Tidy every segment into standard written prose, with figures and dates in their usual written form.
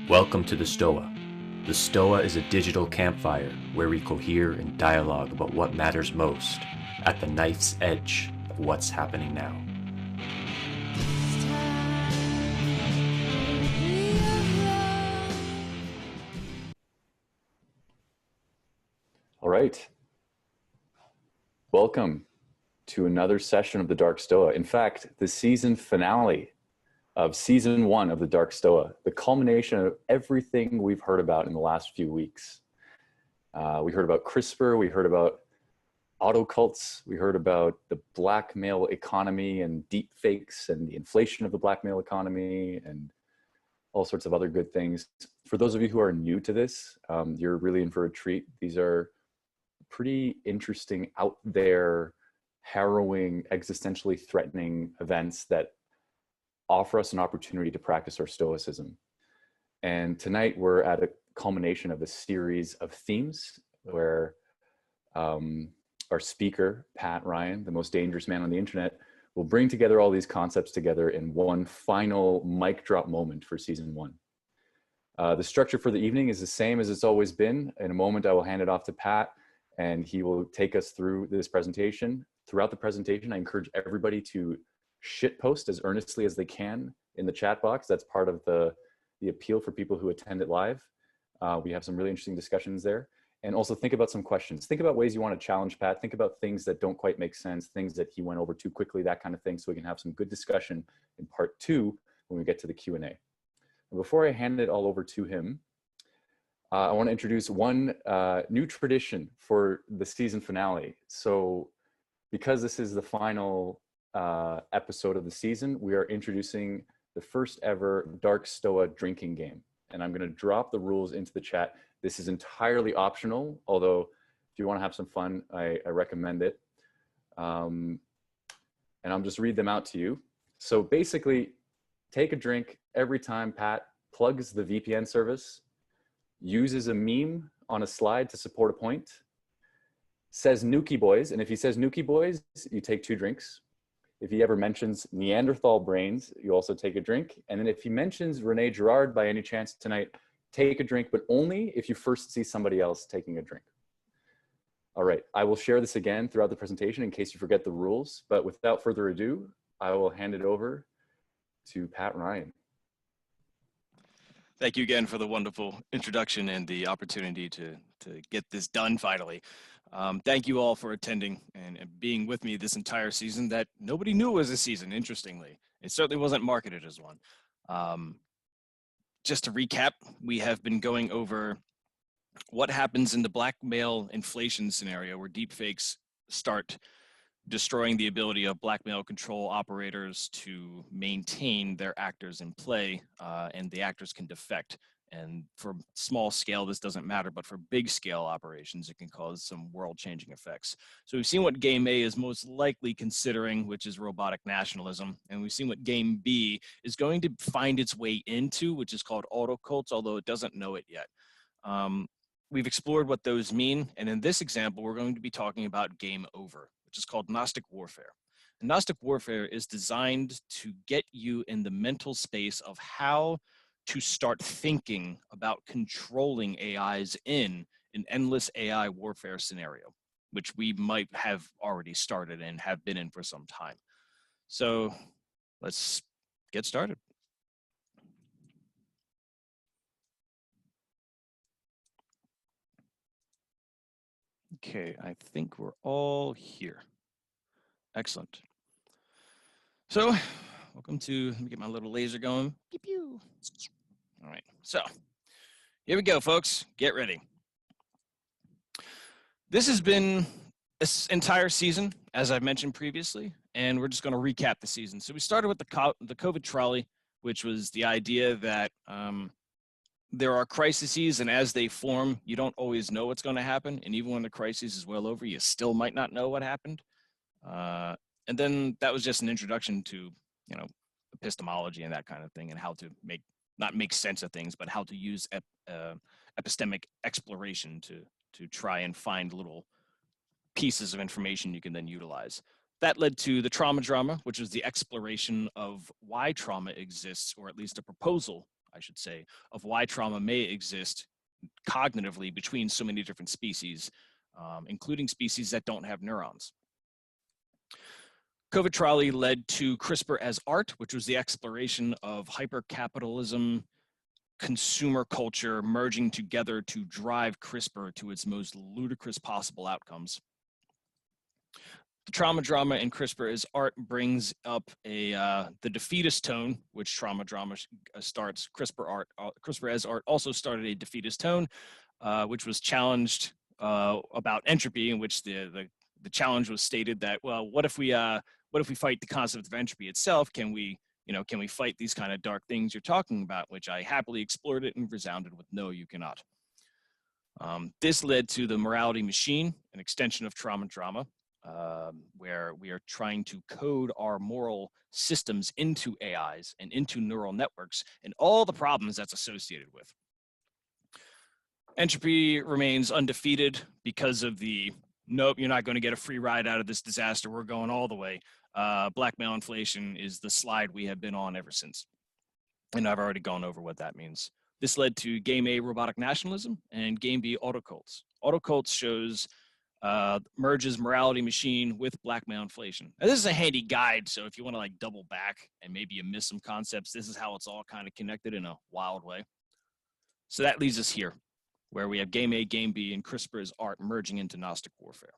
Welcome to the Stoa. The Stoa is a digital campfire where we cohere and dialogue about what matters most at the knife's edge of what's happening now. All right. Welcome to another session of the Dark Stoa. In fact, the season finale of season 1 of the Dark Stoa, the culmination of everything we've heard about in the last few weeks. We heard about CRISPR, we heard about autocults, we heard about the blackmail economy and deep fakes and the inflation of the blackmail economy and all sorts of other good things. For those of you who are new to this, you're really in for a treat. These are pretty interesting, out there, harrowing, existentially threatening events that offer us an opportunity to practice our stoicism. And tonight we're at a culmination of a series of themes where our speaker, Pat Ryan, the most dangerous man on the internet, will bring together all these concepts together in one final mic drop moment for season 1. The structure for the evening is the same as it's always been. In a moment, I will hand it off to Pat, and he will take us through this presentation. Throughout the presentation, I encourage everybody to shitpost as earnestly as they can in the chat box. That's part of the appeal for people who attend it live. We have some really interesting discussions there. And also think about some questions. Think about ways you want to challenge Pat. Think about things that don't quite make sense, things that he went over too quickly, that kind of thing, so we can have some good discussion in part 2 when we get to the Q&A. And before I hand it all over to him, I want to introduce one new tradition for the season finale. So because this is the final episode of the season, we are introducing the first ever Dark Stoa drinking game. And I'm going to drop the rules into the chat. This is entirely optional, although if you want to have some fun, I recommend it. And I'll just read them out to you. So basically, take a drink every time Pat plugs the VPN service, uses a meme on a slide to support a point, says Nuki Boys, and if he says Nuki Boys, you take 2 drinks. If he ever mentions Neanderthal brains, you also take a drink. And then if he mentions Rene Girard by any chance tonight, take a drink, but only if you first see somebody else taking a drink. All right, I will share this again throughout the presentation in case you forget the rules, but without further ado, I will hand it over to Pat Ryan. Thank you again for the wonderful introduction and the opportunity to get this done finally. Thank you all for attending and being with me this entire season that nobody knew was a season, interestingly. It certainly wasn't marketed as one. Just to recap, we have been going over what happens in the blackmail inflation scenario where deepfakes start destroying the ability of blackmail control operators to maintain their actors in play, and the actors can defect. And for small scale, this doesn't matter, but for big scale operations, it can cause some world-changing effects. So we've seen what Game A is most likely considering, which is robotic nationalism. And we've seen what Game B is going to find its way into, which is called autocults, although it doesn't know it yet. We've explored what those mean. And in this example, we're going to be talking about Game Over, which is called Gnostic warfare. And Gnostic warfare is designed to get you in the mental space of how to start thinking about controlling AIs in an endless AI warfare scenario, which we might have already started and have been in for some time. So let's get started. Okay, I think we're all here. Excellent. So welcome to, let me get my little laser going. Pew, pew. All right, so here we go, folks. Get ready. This has been this entire season, as I've mentioned previously, and we're just going to recap the season. So we started with the COVID trolley, which was the idea that there are crises, and as they form, you don't always know what's going to happen. And even when the crisis is well over, you still might not know what happened. And then that was just an introduction to, epistemology and that kind of thing, and how to not make sense of things, but how to use epistemic exploration to try and find little pieces of information you can then utilize. That led to the trauma drama, which was the exploration of why trauma exists, or at least a proposal, I should say, of why trauma may exist cognitively between so many different species, including species that don't have neurons. COVID trolley led to CRISPR as art, which was the exploration of hypercapitalism, consumer culture merging together to drive CRISPR to its most ludicrous possible outcomes. The trauma drama in CRISPR as art brings up the defeatist tone, which trauma drama starts. CRISPR as art also started a defeatist tone, which was challenged about entropy, in which the challenge was stated that, well, what if we fight the concept of entropy itself? Can we fight these kind of dark things you're talking about? Which I happily explored it and resounded with no, you cannot. This led to the morality machine, an extension of trauma drama, where we are trying to code our moral systems into AIs and into neural networks and all the problems that's associated with. Entropy remains undefeated because of the, nope, you're not going to get a free ride out of this disaster. We're going all the way. Blackmail inflation is the slide we have been on ever since. And I've already gone over what that means. This led to Game A robotic nationalism and Game B autocults. Autocults shows merges morality machine with blackmail inflation. Now, this is a handy guide, so if you want to like double back and maybe you miss some concepts, this is how it's all kind of connected in a wild way. So that leads us here, where we have Game A, Game B, and CRISPR as art merging into Gnostic warfare.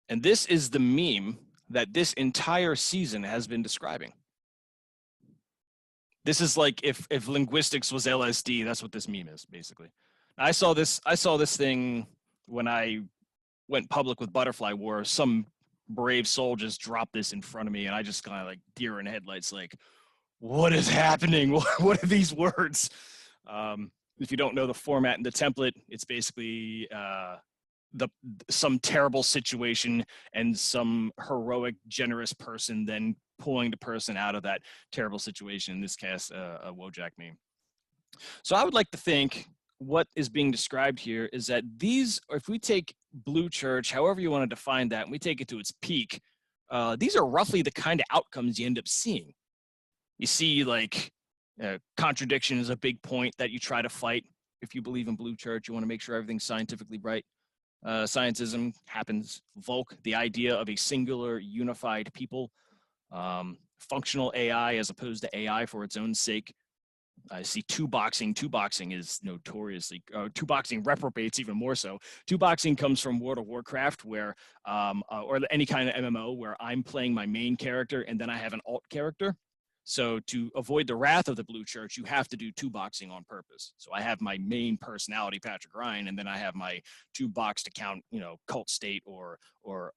And this is the meme that this entire season has been describing. This is like if linguistics was LSD, that's what this meme is, basically. I saw this thing when I went public with Butterfly War. Some brave soul just dropped this in front of me, and I just kind of like deer in headlights, like, what is happening? What are these words? If you don't know the format and the template, it's basically some terrible situation and some heroic, generous person then pulling the person out of that terrible situation. In this case, a Wojak meme. So I would like to think what is being described here is that these, or if we take Blue Church, however you want to define that, and we take it to its peak, these are roughly the kind of outcomes you end up seeing. You see, like, contradiction is a big point that you try to fight. If you believe in Blue Church, you want to make sure everything's scientifically right. Scientism happens. Volk, the idea of a singular, unified people. Functional AI as opposed to AI for its own sake. I see two-boxing. Two-boxing is notoriously, two-boxing reprobates even more so. Two-boxing comes from World of Warcraft, where, or any kind of MMO, where I'm playing my main character and then I have an alt character. So to avoid the wrath of the Blue Church, you have to do two-boxing on purpose. So I have my main personality, Patrick Ryan, and then I have my two-boxed account, Cult State or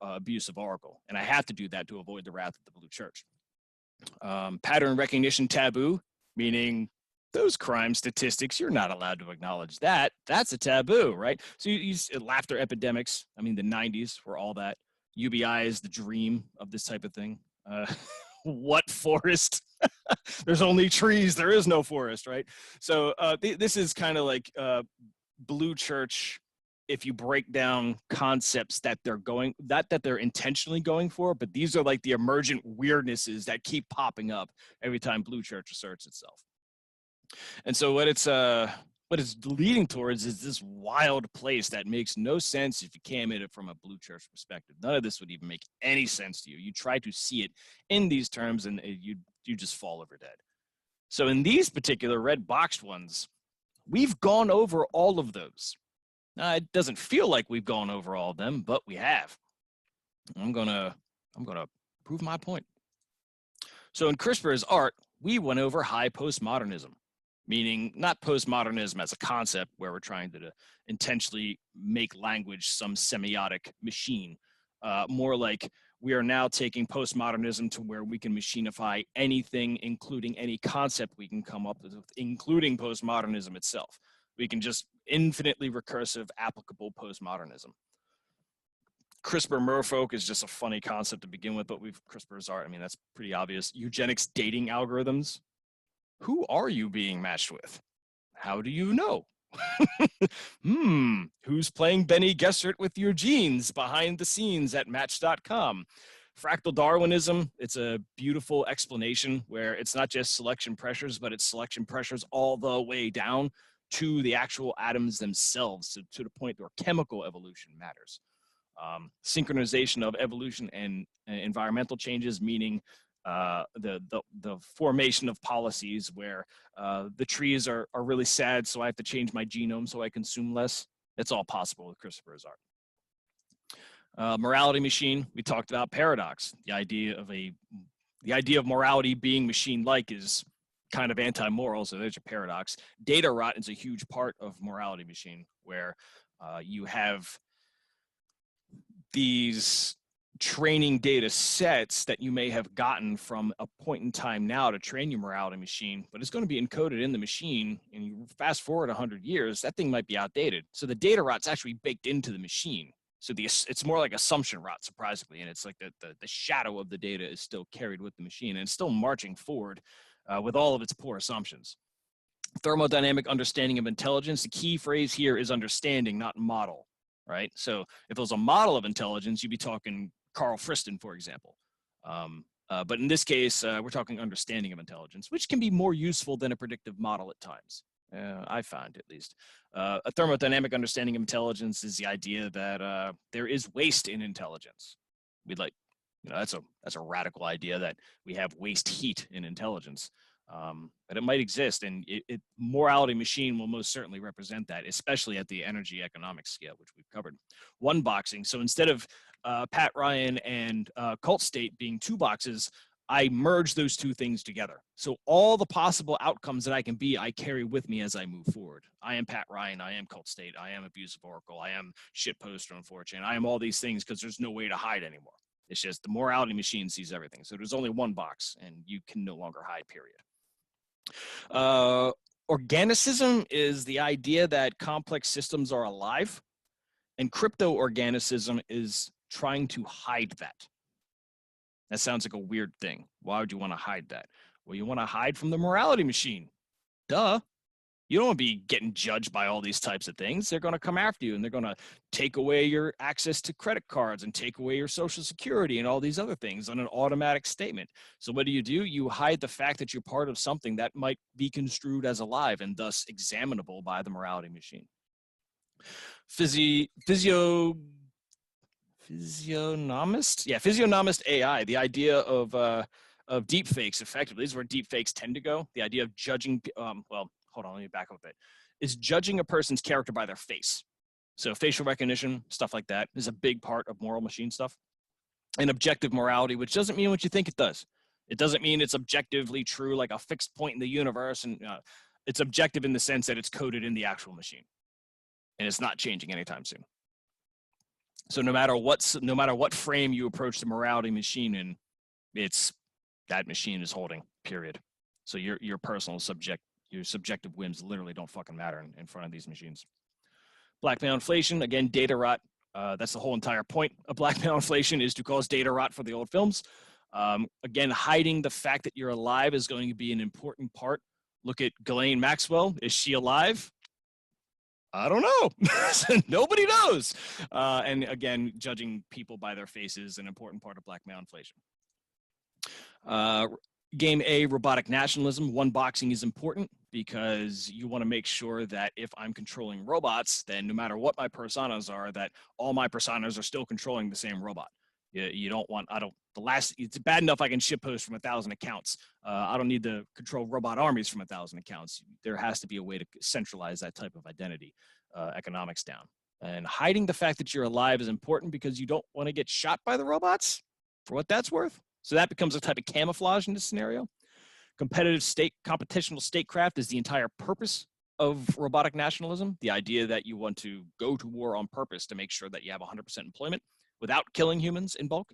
Abusive Oracle. And I have to do that to avoid the wrath of the Blue Church. Pattern recognition taboo, meaning those crime statistics, you're not allowed to acknowledge that. That's a taboo, right? So you laughter epidemics. I mean, the 90s were all that. UBI is the dream of this type of thing. What forest? There's only trees. There is no forest, right? So this is kind of like Blue Church. If you break down concepts that they're going, that they're intentionally going for, but these are like the emergent weirdnesses that keep popping up every time Blue Church asserts itself. And so what it's leading towards is this wild place that makes no sense if you came at it from a Blue Church perspective. None of this would even make any sense to you. You try to see it in these terms and you just fall over dead. So in these particular red boxed ones, we've gone over all of those. Now, it doesn't feel like we've gone over all of them, but we have. I'm gonna prove my point. So in CRISPR as art, we went over high postmodernism, meaning not postmodernism as a concept where we're trying to intentionally make language some semiotic machine. More like we are now taking postmodernism to where we can machinify anything, including any concept we can come up with, including postmodernism itself. We can just infinitely recursive, applicable postmodernism. CRISPR merfolk is just a funny concept to begin with, but CRISPR's art, I mean, that's pretty obvious. Eugenics dating algorithms. Who are you being matched with? How do you know? Who's playing Benny Gesserit with your genes behind the scenes at Match.com? Fractal Darwinism, it's a beautiful explanation where it's not just selection pressures, but it's selection pressures all the way down to the actual atoms themselves, to the point where chemical evolution matters. Synchronization of evolution and environmental changes, meaning the formation of policies where the trees are really sad, so I have to change my genome so I consume less. It's all possible with Christopher's art. Morality machine, we talked about paradox. The idea of morality being machine-like is kind of anti-moral, so there's a paradox. Data rot is a huge part of morality machine, where you have these training data sets that you may have gotten from a point in time now to train your morality machine, but it's going to be encoded in the machine, and you fast forward 100 years, that thing might be outdated. So the data rot's actually baked into the machine. So it's more like assumption rot, surprisingly, and it's like the shadow of the data is still carried with the machine, and it's still marching forward with all of its poor assumptions. Thermodynamic understanding of intelligence, the key phrase here is understanding, not model, right? So if it was a model of intelligence, you'd be talking Carl Friston, for example. But in this case, we're talking understanding of intelligence, which can be more useful than a predictive model at times. I find, at least. A thermodynamic understanding of intelligence is the idea that there is waste in intelligence. We'd like, that's a radical idea that we have waste heat in intelligence. But it might exist, and morality machine will most certainly represent that, especially at the energy economic scale, which we've covered. One boxing. So instead of Pat Ryan and Cult State being two boxes, I merge those two things together. So all the possible outcomes that I can be, I carry with me as I move forward. I am Pat Ryan. I am Cult State. I am Abusive Oracle. I am Shitposter on 4chan. I am all these things because there's no way to hide anymore. It's just the morality machine sees everything. So there's only one box, and you can no longer hide, period. Organicism is the idea that complex systems are alive, and crypto-organicism is trying to hide that. That sounds like a weird thing. Why would you want to hide that? Well, you want to hide from the morality machine. Duh. You don't want to be getting judged by all these types of things. They're going to come after you, and they're going to take away your access to credit cards and take away your Social Security and all these other things on an automatic statement. So what do? You hide the fact that you're part of something that might be construed as alive and thus examinable by the morality machine. Physionomist? Yeah, physionomist AI, the idea of deep fakes, effectively. This is where deep fakes tend to go. The idea of judging, well, hold on, let me back up a bit. Is judging a person's character by their face. So facial recognition, stuff like that, is a big part of moral machine stuff. And objective morality, which doesn't mean what you think it does. It doesn't mean it's objectively true, like a fixed point in the universe, and it's objective in the sense that it's coded in the actual machine, and it's not changing anytime soon. So no matter what frame you approach the morality machine in, it's that machine is holding, period. So your personal your subjective whims literally don't fucking matter in front of these machines. Blackmail inflation, again, data rot. That's the whole entire point of blackmail inflation, is to cause data rot for the old films. Again, hiding the fact that you're alive is going to be an important part. Look at Ghislaine Maxwell. Is she alive? I don't know. Nobody knows. And again, judging people by their faces is an important part of blackmail inflation. Game A, robotic nationalism. One boxing is important because you want to make sure that if I'm controlling robots, then no matter what my personas are, that all my personas are still controlling the same robot. You don't want, it's bad enough I can shitpost from 1,000 accounts. I don't need to control robot armies from 1,000 accounts. There has to be a way to centralize that type of identity, economics down. And hiding the fact that you're alive is important because you don't want to get shot by the robots, for what that's worth. So that becomes a type of camouflage in this scenario. Computational statecraft is the entire purpose of robotic nationalism. The idea that you want to go to war on purpose to make sure that you have 100% employment without killing humans in bulk.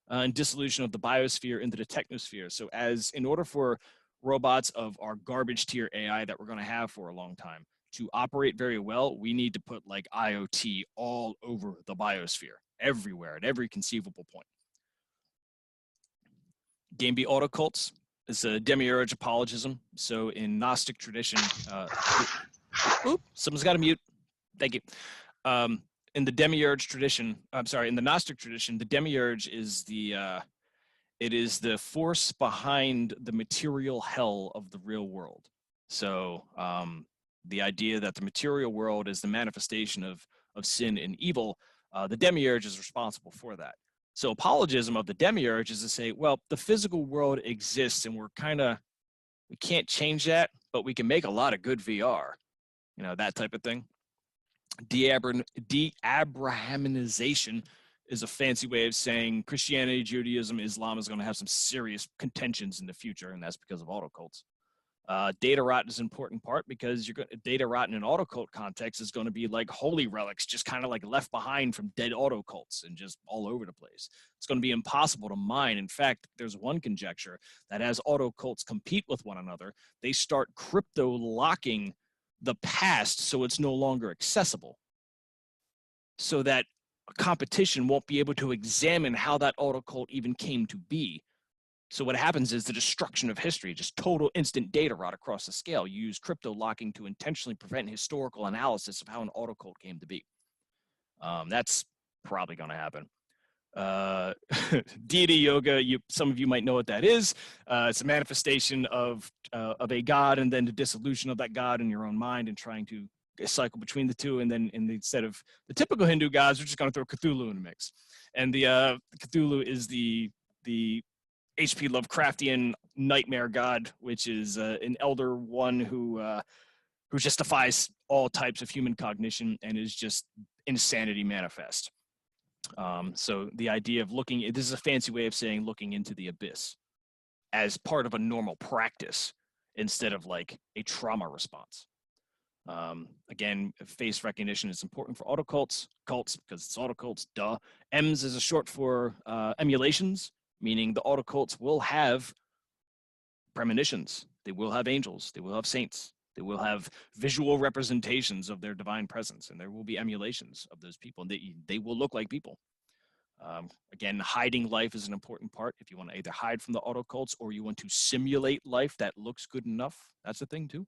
And dissolution of the biosphere into the technosphere. So in order for robots of our garbage tier AI that we're going to have for a long time to operate very well, we need to put like IoT all over the biosphere, everywhere, at every conceivable point. Game B autocults is a demiurge apologism. So in Gnostic tradition, someone's got to mute. Thank you. in the demiurge tradition, I'm sorry, in the Gnostic tradition, the demiurge is it is the force behind the material hell of the real world. So the idea that the material world is the manifestation of sin and evil, the demiurge is responsible for that. So apologism of the demiurge is to say, well, the physical world exists and we can't change that, but we can make a lot of good VR, that type of thing. De-Abrahamization is a fancy way of saying Christianity, Judaism, Islam is going to have some serious contentions in the future, and that's because of autocults. Data rot is an important part because data rot in an autocult context is going to be like holy relics, just kind of like left behind from dead autocults and just all over the place. It's going to be impossible to mine. In fact, there's one conjecture that as autocults compete with one another, they start crypto locking the past so it's no longer accessible, so that a competition won't be able to examine how that autocult even came to be. So what happens is the destruction of history, just total instant data rot across the scale. You use crypto locking to intentionally prevent historical analysis of how an autocult came to be. That's probably going to happen. Deity yoga, some of you might know what that is. It's a manifestation of a god and then the dissolution of that god in your own mind and trying to cycle between the two. And then instead of the typical Hindu gods, we're just going to throw Cthulhu in the mix. And the Cthulhu is the H.P. Lovecraftian nightmare god, which is an elder one who just defies all types of human cognition and is just insanity manifest. So the idea of this is a fancy way of saying looking into the abyss as part of a normal practice instead of like a trauma response. Again, face recognition is important for autocults, cults, because it's autocults, duh. EMS is a short for emulations, meaning the autocults will have premonitions. They will have angels. They will have saints. They will have visual representations of their divine presence, and there will be emulations of those people. And they will look like people. Again, hiding life is an important part. If you want to either hide from the autocults or you want to simulate life that looks good enough, that's a thing too.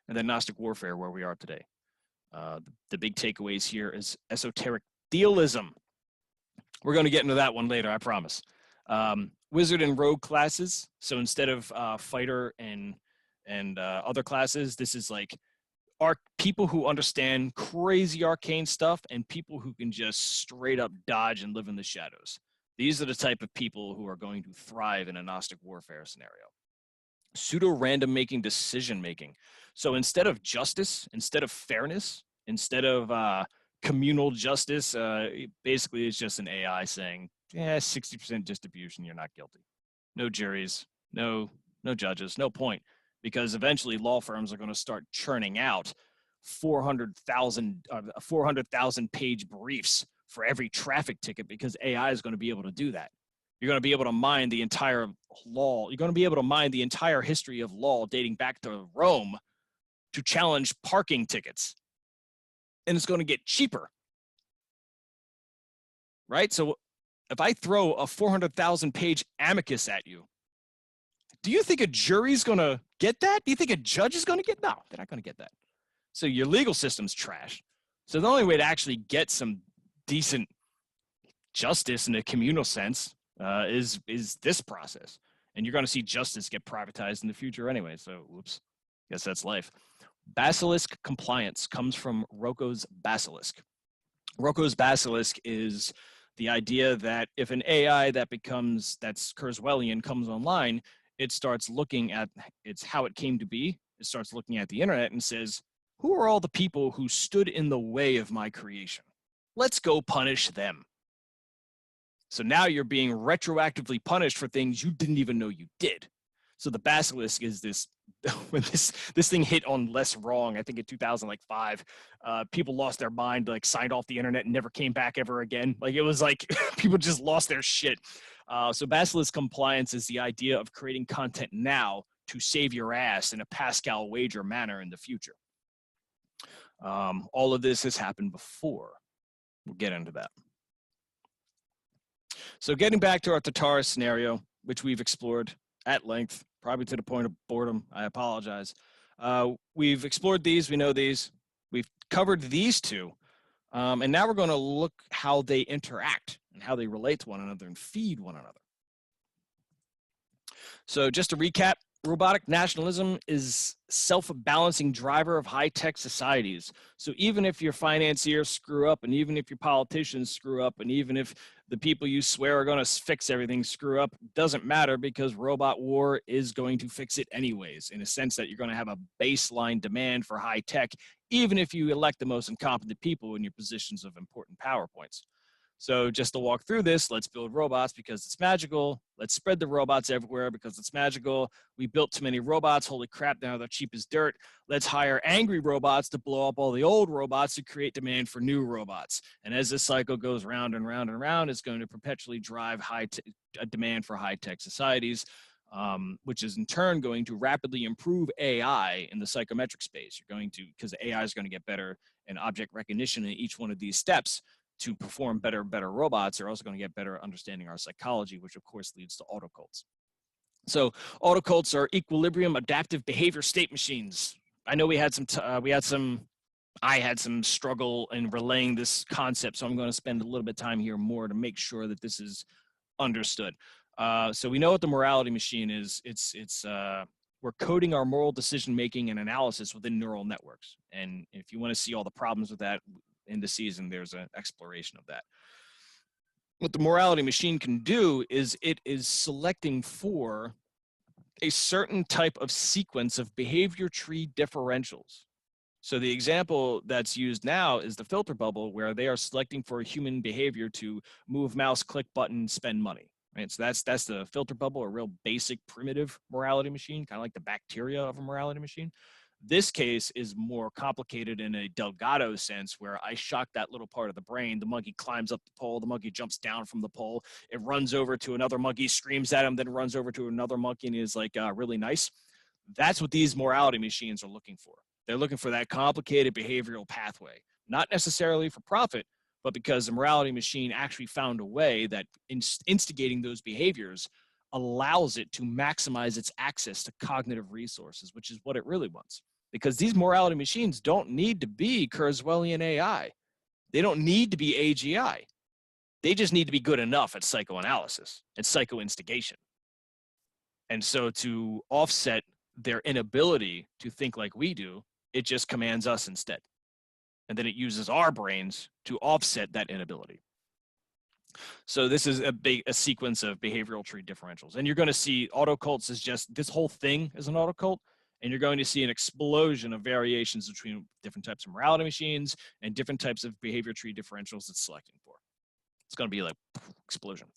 And then Gnostic warfare, where we are today. The big takeaways here is esoteric thealism. We're going to get into that one later, I promise. Wizard and rogue classes. So instead of fighter and other classes, this is like people who understand crazy arcane stuff and people who can just straight up dodge and live in the shadows. These are the type of people who are going to thrive in a Gnostic warfare scenario. Pseudo-random making decision making. So instead of justice, instead of fairness, instead of communal justice, basically it's just an AI saying, 60% distribution, you're not guilty. No juries, no judges, no point. Because eventually law firms are going to start churning out 400,000 page briefs for every traffic ticket because AI is going to be able to do that. You're going to be able to mine the entire law. You're going to be able to mine the entire history of law dating back to Rome to challenge parking tickets. And it's going to get cheaper. Right? So if I throw a 400,000 page amicus at you, do you think a jury's going to get that? Do you think a judge is going to get? No, they're not going to get that. So your legal system's trash. So the only way to actually get some decent justice in a communal sense is this process. And you're going to see justice get privatized in the future anyway. So, whoops, guess that's life. Basilisk compliance comes from Rocco's basilisk. Rocco's basilisk is the idea that if an AI that's Kurzweilian comes online, it starts looking at how it came to be. It starts looking at the internet and says, who are all the people who stood in the way of my creation? Let's go punish them. So now you're being retroactively punished for things you didn't even know you did. So the basilisk is this, when this thing hit on less wrong, I think in 2005, people lost their mind, like signed off the internet and never came back ever again. Like it was like people just lost their shit. So basilisk compliance is the idea of creating content now to save your ass in a Pascal wager manner in the future. All of this has happened before. We'll get into that. So getting back to our Tatar scenario, which we've explored at length, probably to the point of boredom, I apologize. We've explored these, we know these. We've covered these two. And now we're going to look how they interact and how they relate to one another and feed one another. So just to recap, robotic nationalism is self-balancing driver of high-tech societies. So even if your financiers screw up, and even if your politicians screw up, and even if the people you swear are going to fix everything screw up, doesn't matter, because robot war is going to fix it anyways, in a sense that you're going to have a baseline demand for high tech, even if you elect the most incompetent people in your positions of important power points. So just to walk through this, let's build robots because it's magical. Let's spread the robots everywhere because it's magical. We built too many robots. Holy crap, now they're cheap as dirt. Let's hire angry robots to blow up all the old robots to create demand for new robots. And as this cycle goes round and round and round, it's going to perpetually drive a demand for high-tech societies, which is in turn going to rapidly improve AI in the psychometric space. You're going to, because AI is going to get better in object recognition in each one of these steps, to perform better robots. They're also going to get better understanding our psychology, which of course leads to autocults. So autocults are equilibrium adaptive behavior state machines. I know I had some struggle in relaying this concept, so I'm going to spend a little bit of time here more to make sure that this is understood. So we know what the morality machine is. We're coding our moral decision making and analysis within neural networks. And if you want to see all the problems with that, in the season, there's an exploration of that. What the morality machine can do is it is selecting for a certain type of sequence of behavior tree differentials. So the example that's used now is the filter bubble, where they are selecting for human behavior to move mouse, click button, spend money. Right? So that's the filter bubble, a real basic primitive morality machine, kind of like the bacteria of a morality machine. This case is more complicated in a Delgado sense, where I shock that little part of the brain. The monkey climbs up the pole. The monkey jumps down from the pole. It runs over to another monkey, screams at him, then runs over to another monkey and is like really nice. That's what these morality machines are looking for. They're looking for that complicated behavioral pathway, not necessarily for profit, but because the morality machine actually found a way that instigating those behaviors allows it to maximize its access to cognitive resources, which is what it really wants. Because these morality machines don't need to be Kurzweilian AI. They don't need to be AGI. They just need to be good enough at psychoanalysis and psychoinstigation. And so to offset their inability to think like we do, it just commands us instead. And then it uses our brains to offset that inability. So this is a sequence of behavioral tree differentials. And you're going to see autocults is just, this whole thing is an autocult. And you're going to see an explosion of variations between different types of morality machines and different types of behavior tree differentials it's selecting for. It's going to be like explosion.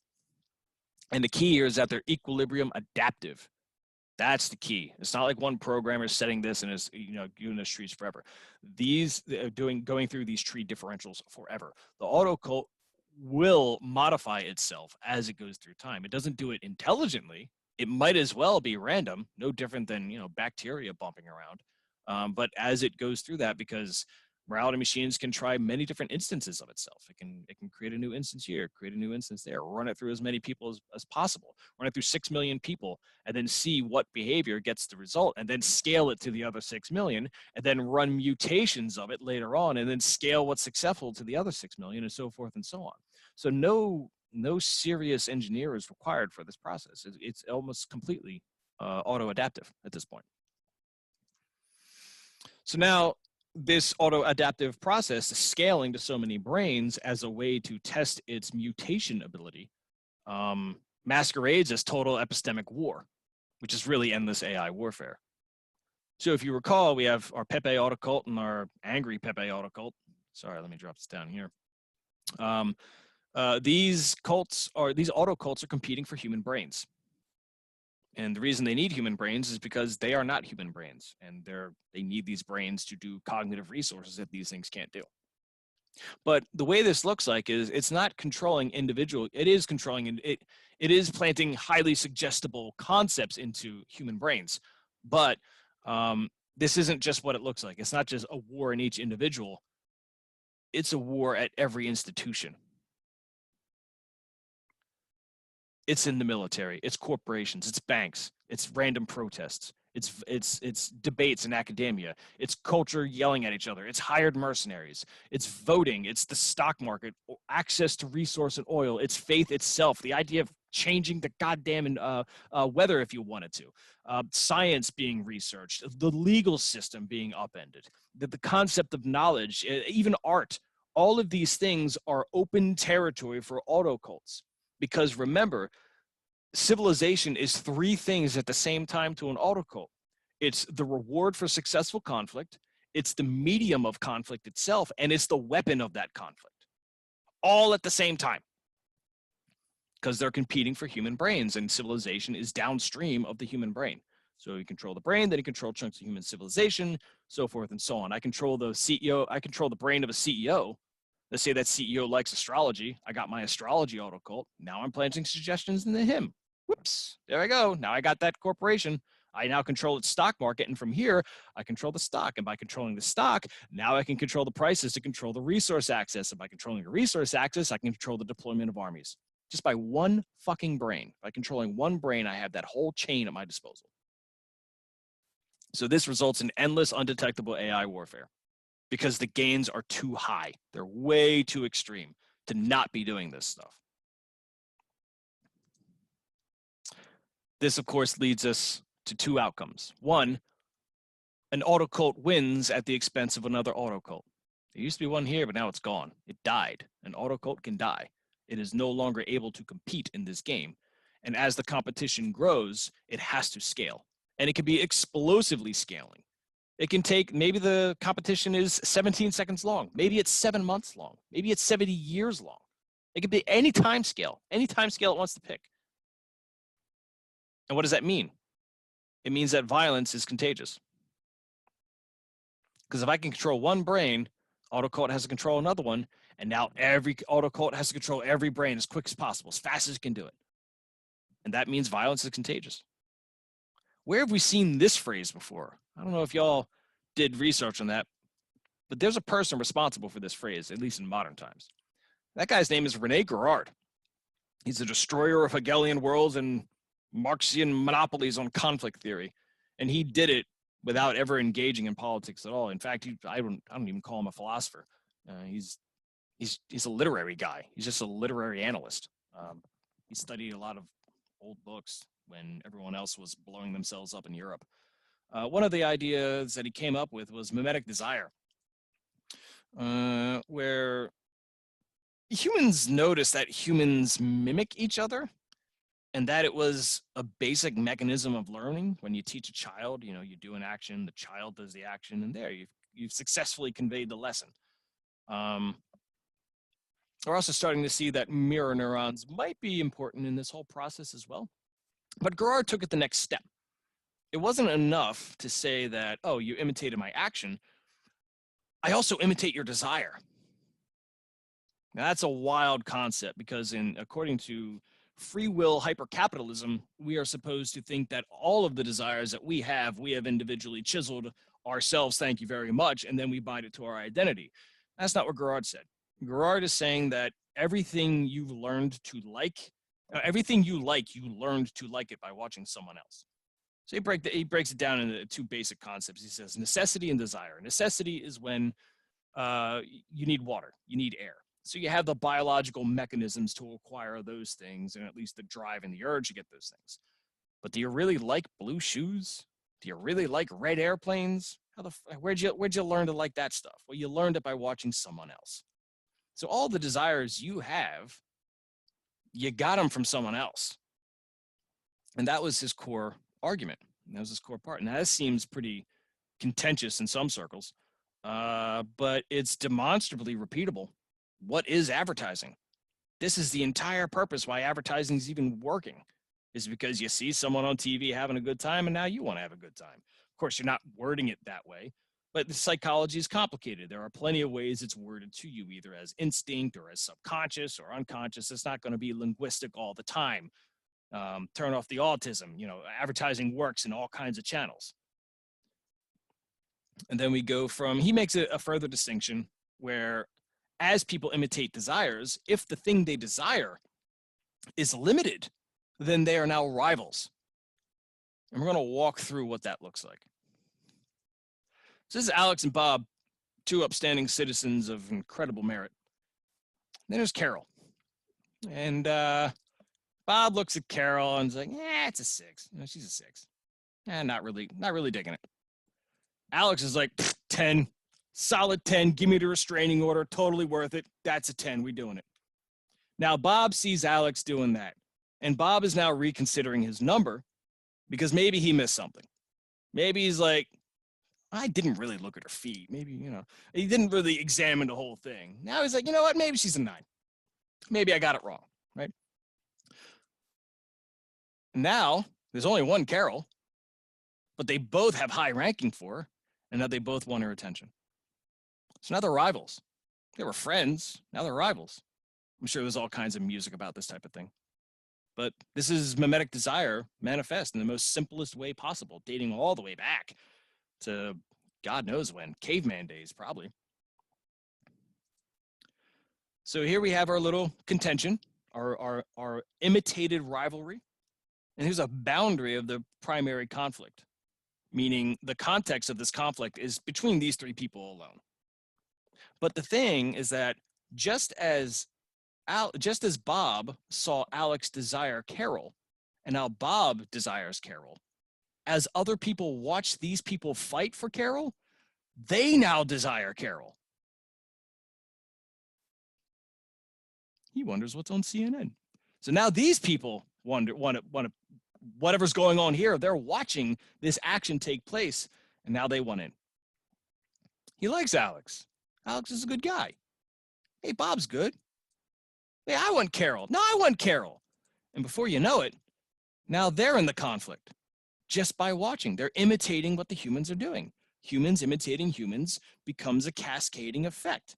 And the key here is that they're equilibrium adaptive. That's the key. It's not like one programmer is setting this and is, doing those trees forever. These going through these tree differentials forever. The autocult will modify itself as it goes through time. It doesn't do it intelligently. It might as well be random, no different than bacteria bumping around. But as it goes through that, because morality machines can try many different instances of itself. It can create a new instance here, create a new instance there, run it through as many people as possible, run it through 6 million people, and then see what behavior gets the result, and then scale it to the other 6 million, and then run mutations of it later on, and then scale what's successful to the other 6 million, and so forth and so on. So no serious engineer is required for this process. It's almost completely auto-adaptive at this point. So now, this auto-adaptive process, scaling to so many brains as a way to test its mutation ability, masquerades as total epistemic war, which is really endless AI warfare. So if you recall, we have our Pepe autocult and our angry Pepe autocult. Sorry, let me drop this down here. These autocults are competing for human brains. And the reason they need human brains is because they are not human brains, and they need these brains to do cognitive resources that these things can't do. But the way this looks like is it's not controlling individual. It is controlling, and it is planting highly suggestible concepts into human brains. But this isn't just what it looks like. It's not just a war in each individual. It's a war at every institution. It's in the military, it's corporations, it's banks, it's random protests. It's debates in academia. It's culture yelling at each other. It's hired mercenaries. It's voting. It's the stock market, access to resource and oil. It's faith itself. The idea of changing the goddamn weather if you wanted to. Science being researched. The legal system being upended. The concept of knowledge, even art. All of these things are open territory for auto cults. Because remember, civilization is three things at the same time to an autocult. It's the reward for successful conflict, it's the medium of conflict itself, and it's the weapon of that conflict. All at the same time. Because they're competing for human brains, and civilization is downstream of the human brain. So you control the brain, then you control chunks of human civilization, so forth and so on. I control the CEO, I control the brain of a CEO. Let's say that CEO likes astrology. I got my astrology autocult. Now I'm planting suggestions into him. Whoops, there I go. Now I got that corporation. I now control its stock market. And from here, I control the stock. And by controlling the stock, now I can control the prices to control the resource access. And by controlling the resource access, I can control the deployment of armies. Just by one fucking brain. By controlling one brain, I have that whole chain at my disposal. So this results in endless, undetectable AI warfare because the gains are too high. They're way too extreme to not be doing this stuff. This, of course, leads us to two outcomes. One, an autocult wins at the expense of another autocult. There used to be one here, but now it's gone. It died. An autocult can die. It is no longer able to compete in this game. And as the competition grows, it has to scale. And it can be explosively scaling. It can take, maybe the competition is 17 seconds long. Maybe it's 7 months long. Maybe it's 70 years long. It could be any time scale it wants to pick. And what does that mean? It means that violence is contagious. Because if I can control one brain, autocult has to control another one, and now every autocult has to control every brain as quick as possible, as fast as it can do it. And that means violence is contagious. Where have we seen this phrase before? I don't know if y'all did research on that, but there's a person responsible for this phrase, at least in modern times. That guy's name is Rene Girard. He's a destroyer of Hegelian worlds and Marxian monopolies on conflict theory. And he did it without ever engaging in politics at all. In fact, I don't even call him a philosopher. He's a literary guy. He's just a literary analyst. He studied a lot of old books when everyone else was blowing themselves up in Europe. One of the ideas that he came up with was mimetic desire, where humans notice that humans mimic each other, and that it was a basic mechanism of learning. When you teach a child, you do an action, the child does the action, and there you've successfully conveyed the lesson. We're also starting to see that mirror neurons might be important in this whole process as well. But Girard took it the next step. It wasn't enough to say that, oh, you imitated my action. I also imitate your desire. Now, that's a wild concept because according to free will hypercapitalism, we are supposed to think that all of the desires that we have individually chiseled ourselves, thank you very much, and then we bind it to our identity. That's not what Girard said. Girard is saying that everything you've learned to like, everything you learned to like it by watching someone else. So he breaks it down into two basic concepts. He says necessity and desire. Necessity is when you need water, you need air. So you have the biological mechanisms to acquire those things, and at least the drive and the urge to get those things. But do you really like blue shoes? Do you really like red airplanes? Where'd you learn to like that stuff? Well, you learned it by watching someone else. So all the desires you have, you got them from someone else. And that was his core argument. That was his core part. Now, that seems pretty contentious in some circles, but it's demonstrably repeatable. What is advertising? This is the entire purpose why advertising is even working, is because you see someone on TV having a good time and now you want to have a good time. Of course, you're not wording it that way, but the psychology is complicated. There are plenty of ways it's worded to you, either as instinct or as subconscious or unconscious. It's not going to be linguistic all the time. Turn off the autism. Advertising works in all kinds of channels. And then we go from, he makes a further distinction where as people imitate desires, if the thing they desire is limited, then they are now rivals. And we're going to walk through what that looks like. So this is Alex and Bob, two upstanding citizens of incredible merit. Then there's Carol. And Bob looks at Carol and is like, yeah, it's a 6. She's a 6. Not really digging it. Alex is like, 10. Solid 10. Give me the restraining order. Totally worth it. That's a 10. We doing it. Now, Bob sees Alex doing that. And Bob is now reconsidering his number because maybe he missed something. Maybe he's like, I didn't really look at her feet. Maybe, he didn't really examine the whole thing. Now he's like, you know what? Maybe she's a 9. Maybe I got it wrong, right? Now, there's only one Carol, but they both have high ranking for her, and now they both want her attention. So now they're rivals. They were friends. Now they're rivals. I'm sure there's all kinds of music about this type of thing. But this is mimetic desire manifest in the most simplest way possible, dating all the way back to God knows when, caveman days, probably. So here we have our little contention, our imitated rivalry. And here's a boundary of the primary conflict, meaning the context of this conflict is between these 3 people alone. But the thing is that just as Bob saw Alex desire Carol, and now Bob desires Carol, as other people watch these people fight for Carol, they now desire Carol. He wonders what's on CNN. So now these people want to whatever's going on here, they're watching this action take place, and now they want in. He likes Alex. Alex is a good guy. Hey, Bob's good. Hey, I want Carol. No, I want Carol. And before you know it, now they're in the conflict just by watching. They're imitating what the humans are doing. Humans imitating humans becomes a cascading effect.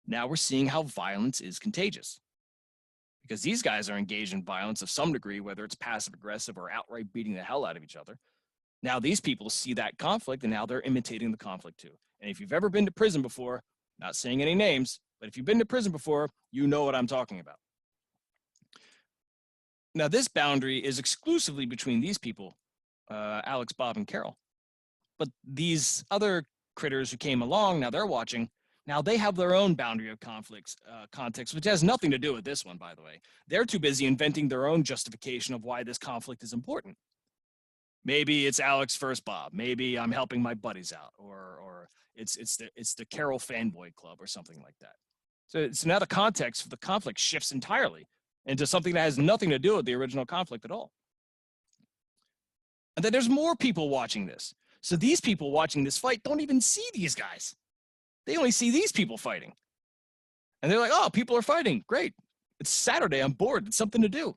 Now we're seeing how violence is contagious. Because these guys are engaged in violence of some degree, whether it's passive aggressive or outright beating the hell out of each other. Now these people see that conflict, and now they're imitating the conflict too. And if you've ever been to prison before, not saying any names, but if you've been to prison before, you know what I'm talking about. Now this boundary is exclusively between these people, Alex, Bob, and Carol. But these other critters who came along, now they're watching. Now they have their own boundary of context, which has nothing to do with this one, by the way. They're too busy inventing their own justification of why this conflict is important. Maybe it's Alex versus Bob. Maybe I'm helping my buddies out, or it's the Carol fanboy club or something like that. So now the context for the conflict shifts entirely into something that has nothing to do with the original conflict at all. And then there's more people watching this. So these people watching this fight don't even see these guys. They only see these people fighting. And they're like, oh, people are fighting. Great. It's Saturday. I'm bored. It's something to do.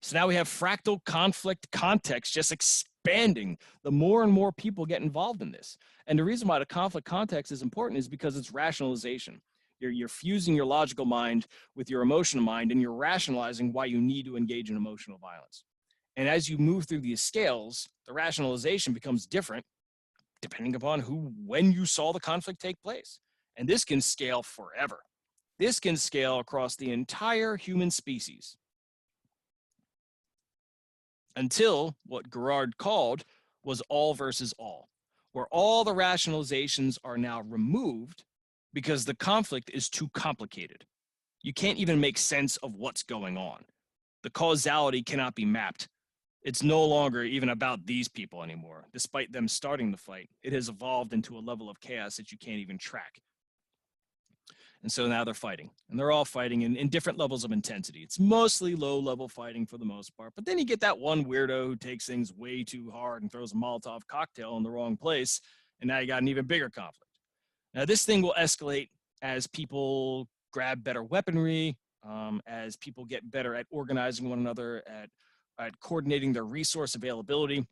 So now we have fractal conflict context just expanding the more and more people get involved in this. And the reason why the conflict context is important is because it's rationalization. You're fusing your logical mind with your emotional mind, and you're rationalizing why you need to engage in emotional violence. And as you move through these scales, the rationalization becomes different depending upon when you saw the conflict take place. And this can scale forever. This can scale across the entire human species until what Gerard called was all versus all, where all the rationalizations are now removed because the conflict is too complicated. You can't even make sense of what's going on. The causality cannot be mapped. It's no longer even about these people anymore. Despite them starting the fight, it has evolved into a level of chaos that you can't even track. And so now they're fighting, and they're all fighting in different levels of intensity. It's mostly low-level fighting for the most part, but then you get that one weirdo who takes things way too hard and throws a Molotov cocktail in the wrong place, and now you got an even bigger conflict. Now this thing will escalate as people grab better weaponry, as people get better at organizing one another, at coordinating their resource availability.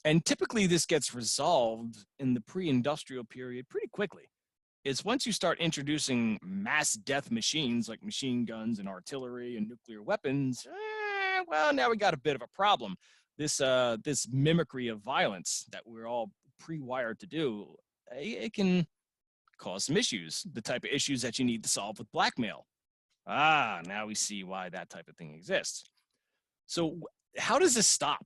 And typically this gets resolved in the pre-industrial period pretty quickly. It's once you start introducing mass death machines like machine guns and artillery and nuclear weapons, well, now we got a bit of a problem. This mimicry of violence that we're all pre-wired to do, it can cause some issues, the type of issues that you need to solve with blackmail. Now we see why that type of thing exists. So how does this stop?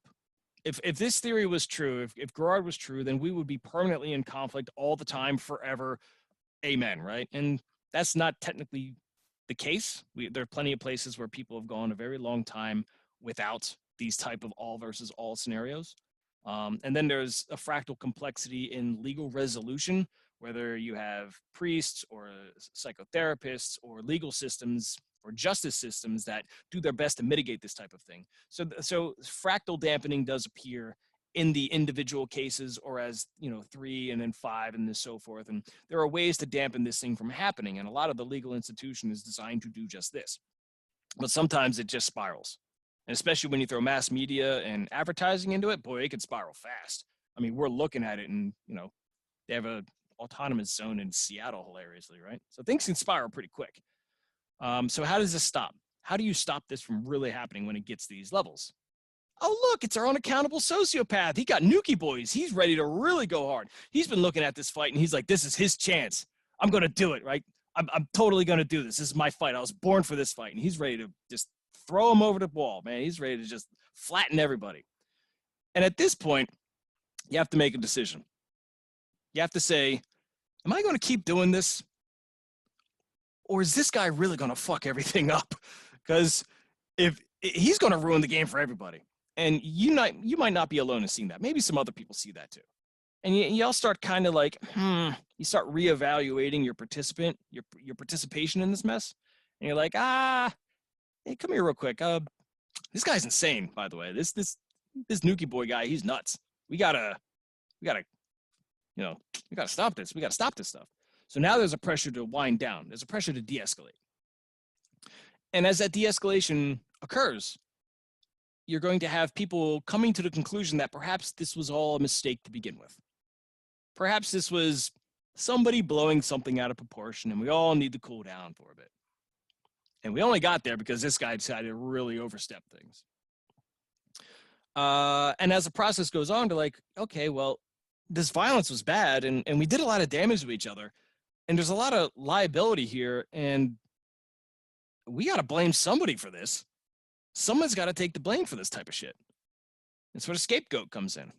if this theory was true, if Gerard was true, then we would be permanently in conflict all the time, forever. Amen, right? And that's not technically the case. There are plenty of places where people have gone a very long time without these type of all versus all scenarios. And then there's a fractal complexity in legal resolution, whether you have priests or psychotherapists or legal systems or justice systems that do their best to mitigate this type of thing. So fractal dampening does appear in the individual cases, or as 3 and then 5 and so forth. And there are ways to dampen this thing from happening. And a lot of the legal institution is designed to do just this. But sometimes it just spirals. And especially when you throw mass media and advertising into it, boy, it can spiral fast. I mean, we're looking at it and, they have a autonomous zone in Seattle, hilariously, right? So things can spiral pretty quick. So how does this stop? How do you stop this from really happening when it gets these levels? Oh, look, it's our unaccountable sociopath. He got Nuki boys. He's ready to really go hard. He's been looking at this fight, and he's like, this is his chance. I'm going to do it, right? I'm totally going to do this. This is my fight. I was born for this fight. And he's ready to just throw him over the wall, man. He's ready to just flatten everybody. And at this point, you have to make a decision. You have to say, am I going to keep doing this? Or is this guy really going to fuck everything up? Because if he's going to ruin the game for everybody. And you might not be alone in seeing that. Maybe some other people see that too. And you all start kind of like, you start reevaluating your participation in this mess. And you're like, hey, come here real quick. This guy's insane, by the way. This Nuki boy guy, he's nuts. We gotta stop this. We gotta stop this stuff. So now there's a pressure to wind down. There's a pressure to de-escalate. And as that de-escalation occurs, you're going to have people coming to the conclusion that perhaps this was all a mistake to begin with. Perhaps this was somebody blowing something out of proportion, and we all need to cool down for a bit. And we only got there because this guy decided to really overstep things. And as the process goes on, they're like, okay, well, this violence was bad, and we did a lot of damage to each other, and there's a lot of liability here, and we got to blame somebody for this. Someone's got to take the blame for this type of shit. That's where the scapegoat comes in.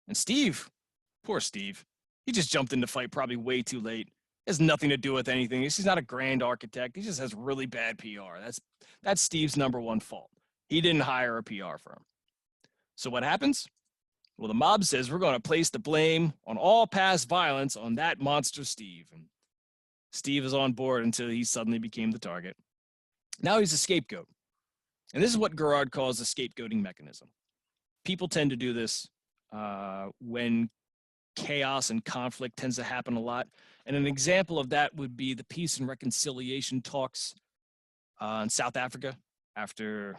And Steve, poor Steve, he just jumped in the fight probably way too late. It has nothing to do with anything. He's not a grand architect. He just has really bad PR. That's Steve's number one fault. He didn't hire a PR firm. So what happens? Well, the mob says we're going to place the blame on all past violence on that monster Steve. And Steve is on board until he suddenly became the target. Now he's a scapegoat. And this is what Gerard calls a scapegoating mechanism. People tend to do this when chaos and conflict tends to happen a lot. And an example of that would be the peace and reconciliation talks in South Africa after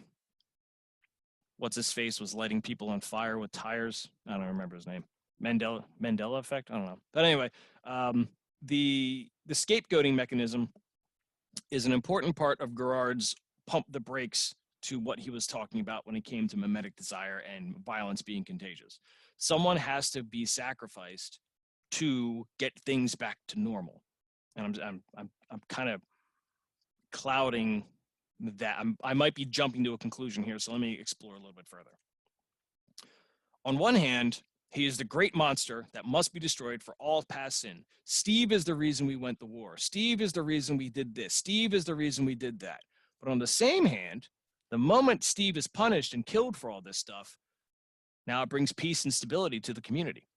what's-his-face was lighting people on fire with tires. I don't remember his name. Mandela effect? I don't know. But anyway, the scapegoating mechanism is an important part of Gerard's pump the brakes to what he was talking about when it came to mimetic desire and violence being contagious. Someone has to be sacrificed to get things back to normal. And I'm kind of clouding that. I might be jumping to a conclusion here, so let me explore a little bit further. On one hand, he is the great monster that must be destroyed for all past sin. Steve is the reason we went to war. Steve is the reason we did this. Steve is the reason we did that. But on the same hand, the moment Steve is punished and killed for all this stuff, now it brings peace and stability to the community.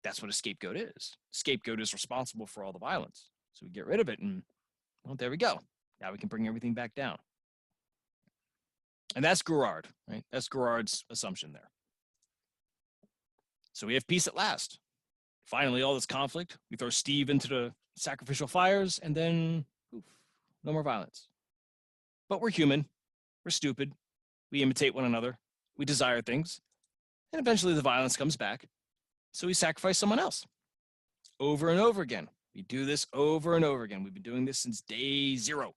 That's what a scapegoat is. Scapegoat is responsible for all the violence. So we get rid of it, and well, there we go. Now we can bring everything back down. And that's Gerard, right? That's Gerard's assumption there. So we have peace at last. Finally, all this conflict, we throw Steve into the sacrificial fires, and then poof, no more violence. But we're human. We're stupid. We imitate one another. We desire things. And eventually the violence comes back. So we sacrifice someone else. Over and over again. We do this over and over again. We've been doing this since day 0.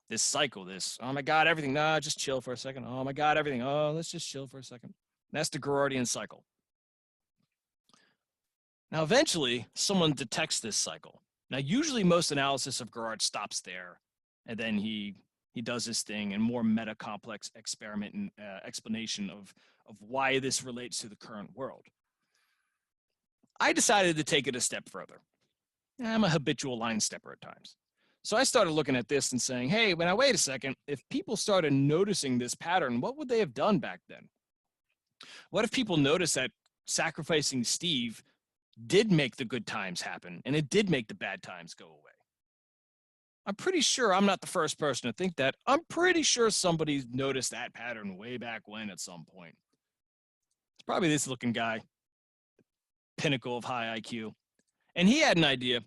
This cycle, this, oh my God, everything. Nah, just chill for a second. Oh my God, everything. Oh, let's just chill for a second. And that's the Gerardian cycle. Now, eventually, someone detects this cycle. Now, usually most analysis of Gerard stops there, and then he he does his thing and more meta complex experiment and explanation of why this relates to the current world. I decided to take it a step further. I'm a habitual line stepper at times. So I started looking at this and saying, hey, wait a second, if people started noticing this pattern, what would they have done back then? What if people noticed that sacrificing Steve did make the good times happen and it did make the bad times go away? I'm pretty sure I'm not the first person to think that. I'm pretty sure somebody's noticed that pattern way back when at some point. It's probably this looking guy, pinnacle of high IQ. And he had an idea.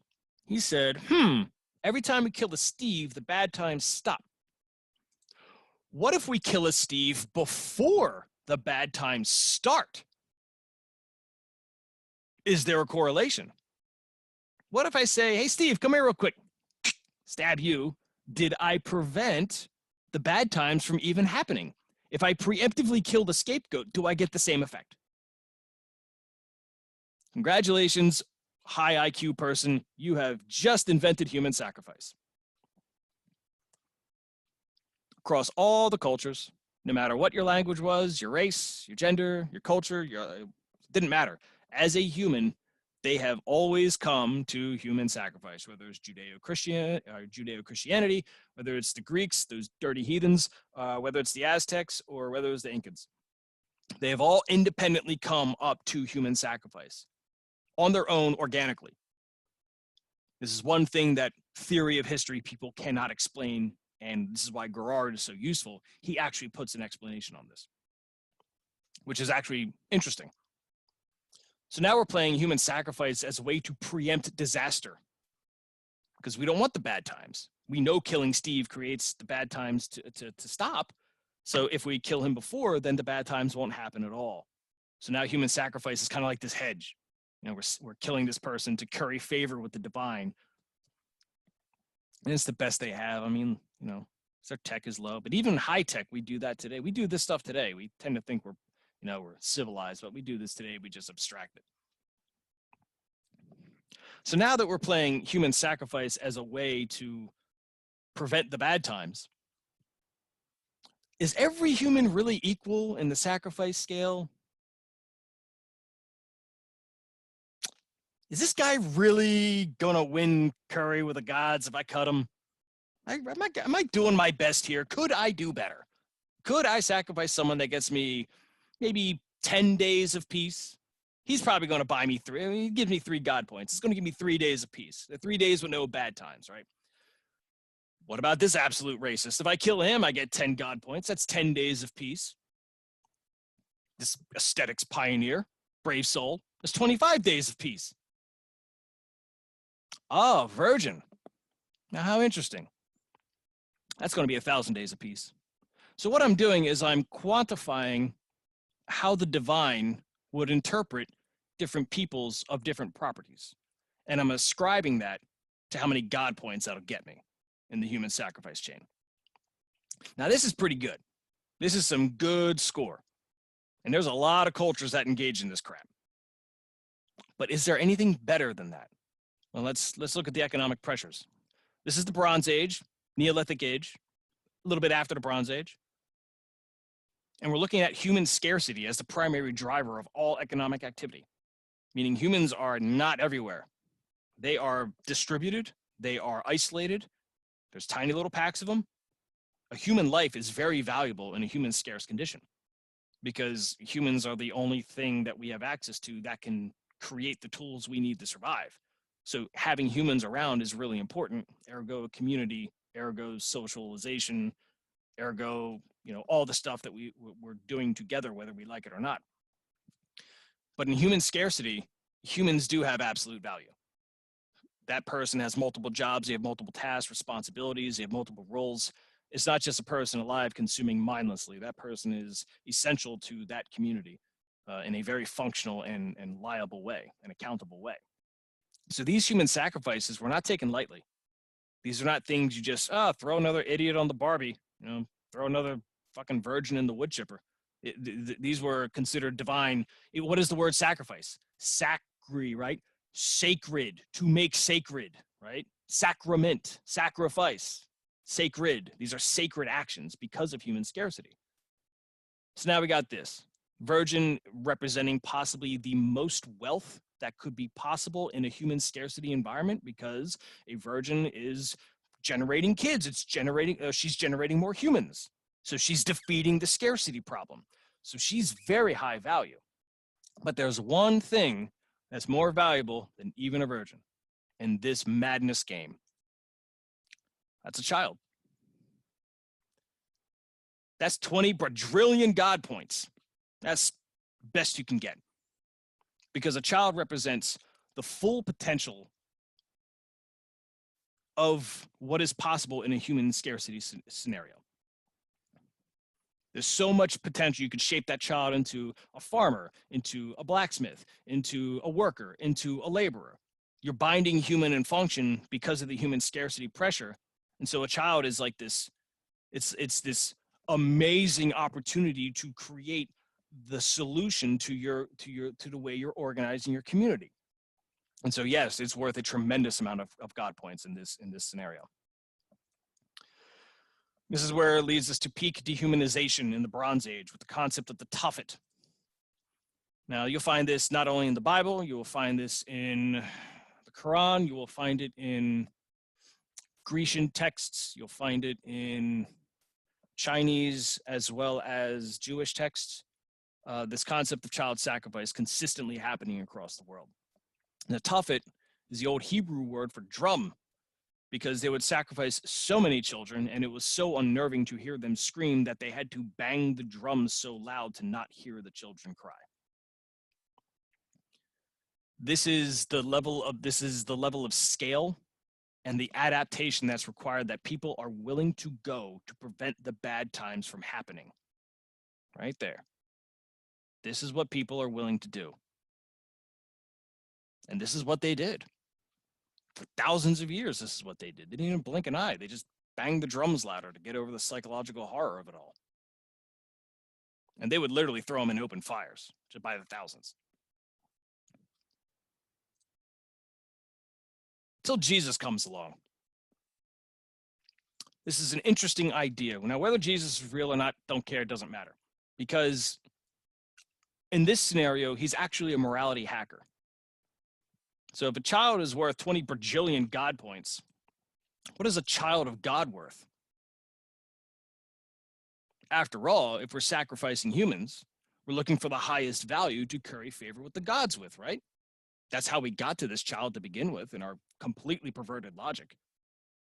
He said, every time we kill a Steve, the bad times stop. What if we kill a Steve before the bad times start? Is there a correlation? What if I say, hey, Steve, come here real quick. Stab you. Did I prevent the bad times from even happening? If I preemptively kill the scapegoat, do I get the same effect? Congratulations, high IQ person. You have just invented human sacrifice. Across all the cultures, no matter what your language was, your race, your gender, your culture, it didn't matter. As a human, they have always come to human sacrifice, whether it's Judeo-Christianity, whether it's the Greeks, those dirty heathens, whether it's the Aztecs, or whether it's the Incans. They have all independently come up to human sacrifice on their own organically. This is one thing that theory of history people cannot explain, and this is why Gerard is so useful. He actually puts an explanation on this, which is actually interesting. So now we're playing human sacrifice as a way to preempt disaster, because we don't want the bad times. We know killing Steve creates the bad times to stop. So if we kill him before, then the bad times won't happen at all. So now human sacrifice is kind of like this hedge. You know, we're killing this person to curry favor with the divine. And it's the best they have. I mean, you know, their tech is low, but even high tech, we do that today. We do this stuff today. We tend to think we're civilized, but we do this today. We just abstract it. So now that we're playing human sacrifice as a way to prevent the bad times, is every human really equal in the sacrifice scale? Is this guy really gonna win curry with the gods if I cut him? Am I doing my best here? Could I do better? Could I sacrifice someone that gets me maybe 10 days of peace? He's probably going to buy me 3. I mean, he gives me 3 God points. It's going to give me 3 days of peace. The 3 days with no bad times, right? What about this absolute racist? If I kill him, I get 10 God points. That's 10 days of peace. This aesthetics pioneer, brave soul, that's 25 days of peace. Oh, virgin. Now, how interesting. That's going to be 1,000 days of peace. So what I'm doing is I'm quantifying how the divine would interpret different peoples of different properties. And I'm ascribing that to how many God points that'll get me in the human sacrifice chain. Now, this is pretty good. This is some good score. And there's a lot of cultures that engage in this crap. But is there anything better than that? Well, let's look at the economic pressures. This is the Bronze Age, Neolithic Age, a little bit after the Bronze Age. And we're looking at human scarcity as the primary driver of all economic activity, meaning humans are not everywhere. They are distributed. They are isolated. There's tiny little packs of them. A human life is very valuable in a human scarce condition because humans are the only thing that we have access to that can create the tools we need to survive. So having humans around is really important, ergo community, ergo socialization, ergo, all the stuff that we're doing together, whether we like it or not. But in human scarcity, humans do have absolute value. That person has multiple jobs, they have multiple tasks, responsibilities, they have multiple roles. It's not just a person alive consuming mindlessly. That person is essential to that community in a very functional and liable way, an accountable way. So these human sacrifices were not taken lightly. These are not things you just, throw another idiot on the Barbie, throw another fucking virgin in the wood chipper. These were considered divine. What is the word sacrifice? Sacri, right? Sacred, to make sacred, right? Sacrament, sacrifice. Sacred. These are sacred actions because of human scarcity. So now we got this. Virgin representing possibly the most wealth that could be possible in a human scarcity environment, because a virgin is generating kids. She's generating more humans. So she's defeating the scarcity problem. So she's very high value. But there's one thing that's more valuable than even a virgin in this madness game. That's a child. That's 20 quadrillion God points. That's best you can get. Because a child represents the full potential of what is possible in a human scarcity scenario. There's so much potential. You could shape that child into a farmer, into a blacksmith, into a worker, into a laborer. You're binding human and function because of the human scarcity pressure. And so a child is like this, it's this amazing opportunity to create the solution to the way you're organizing your community. And so yes, it's worth a tremendous amount of God points in this scenario. This is where it leads us to peak dehumanization in the Bronze Age with the concept of the tuffet. Now, you'll find this not only in the Bible, you will find this in the Quran, you will find it in Grecian texts, you'll find it in Chinese as well as Jewish texts. This concept of child sacrifice consistently happening across the world. And the tuffet is the old Hebrew word for drum, because they would sacrifice so many children, and it was so unnerving to hear them scream that they had to bang the drums so loud to not hear the children cry. This is the level of scale and the adaptation that's required that people are willing to go to prevent the bad times from happening. Right there. This is what people are willing to do. And this is what they did. For thousands of years, this is what they did. They didn't even blink an eye. They just banged the drums louder to get over the psychological horror of it all. And they would literally throw them in open fires, just by the thousands. Till Jesus comes along. This is an interesting idea. Now, whether Jesus is real or not, don't care, it doesn't matter. Because in this scenario, he's actually a morality hacker. So if a child is worth 20 bajillion God points, what is a child of God worth? After all, if we're sacrificing humans, we're looking for the highest value to curry favor with the gods with, right? That's how we got to this child to begin with in our completely perverted logic.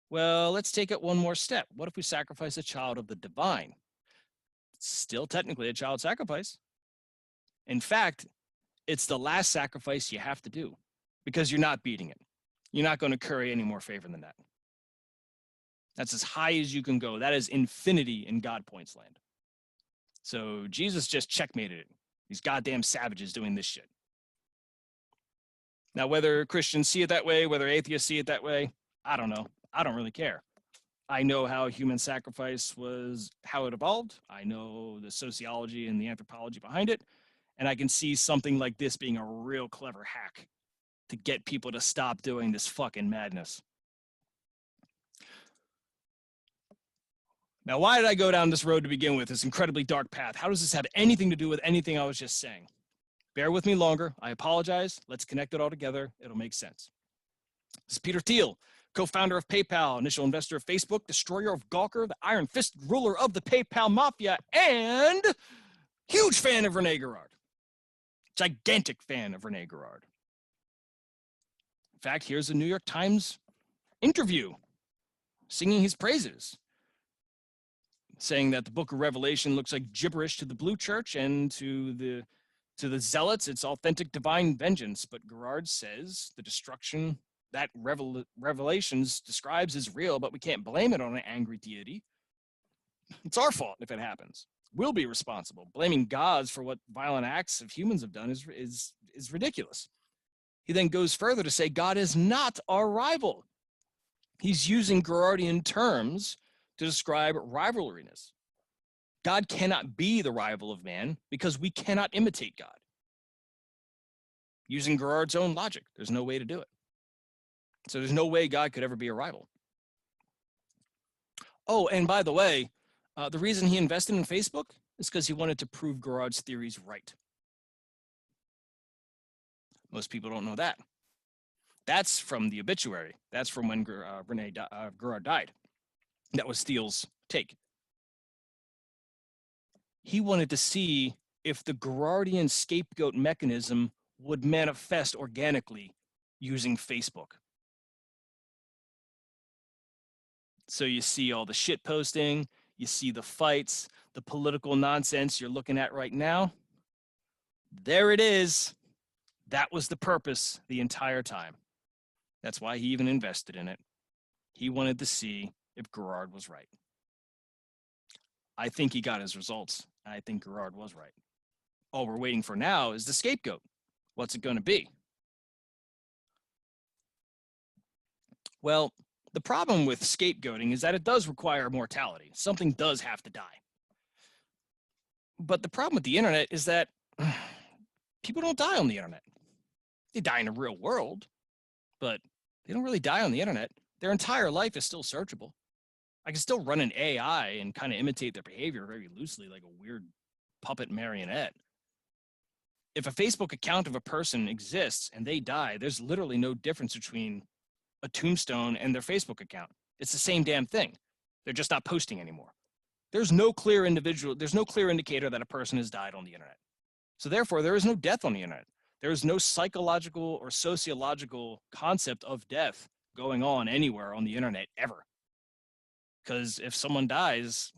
Well, let's take it one more step. What if we sacrifice a child of the divine? It's still technically a child sacrifice. In fact, it's the last sacrifice you have to do, because you're not beating it. You're not going to curry any more favor than that. That's as high as you can go. That is infinity in God points land. So Jesus just checkmated it. These goddamn savages doing this shit. Now, whether Christians see it that way, whether atheists see it that way, I don't know. I don't really care. I know how human sacrifice was, how it evolved. I know the sociology and the anthropology behind it. And I can see something like this being a real clever hack to get people to stop doing this fucking madness. Now, why did I go down this road to begin with, this incredibly dark path? How does this have anything to do with anything I was just saying? Bear with me longer. I apologize. Let's connect it all together. It'll make sense. This is Peter Thiel, co-founder of PayPal, initial investor of Facebook, destroyer of Gawker, the iron fist ruler of the PayPal mafia, and huge fan of Rene Girard. Gigantic fan of Rene Girard. In fact, here's a New York Times interview singing his praises, saying that the book of Revelation looks like gibberish to the Blue Church, and to the zealots, it's authentic divine vengeance. But Girard says the destruction that Revelations describes is real, but we can't blame it on an angry deity. It's our fault if it happens. We'll be responsible. Blaming gods for what violent acts of humans have done is ridiculous. He then goes further to say God is not our rival. He's using Girardian terms to describe rivalryness. God cannot be the rival of man because we cannot imitate God. Using Girard's own logic, there's no way to do it. So there's no way God could ever be a rival. Oh, and by the way, the reason he invested in Facebook is because he wanted to prove Garrard's theories right. Most people don't know that. That's from the obituary. That's from when Garrard died. That was Steele's take. He wanted to see if the Garrardian scapegoat mechanism would manifest organically using Facebook. So you see all the shit posting, you see the fights, the political nonsense you're looking at right now. There it is. That was the purpose the entire time. That's why he even invested in it. He wanted to see if Garrard was right. I think he got his results. I think Garrard was right. All we're waiting for now is the scapegoat. What's it going to be? Well, the problem with scapegoating is that it does require mortality. Something does have to die. But the problem with the internet is that people don't die on the internet. They die in the real world, but they don't really die on the internet. Their entire life is still searchable. I can still run an AI and kind of imitate their behavior very loosely, like a weird puppet marionette. If a Facebook account of a person exists and they die, there's literally no difference between a tombstone and their Facebook account. It's the same damn thing. They're just not posting anymore. There's no clear indicator that a person has died on the internet. So therefore, there is no death on the internet. There is no psychological or sociological concept of death going on anywhere on the internet ever. Because if someone dies,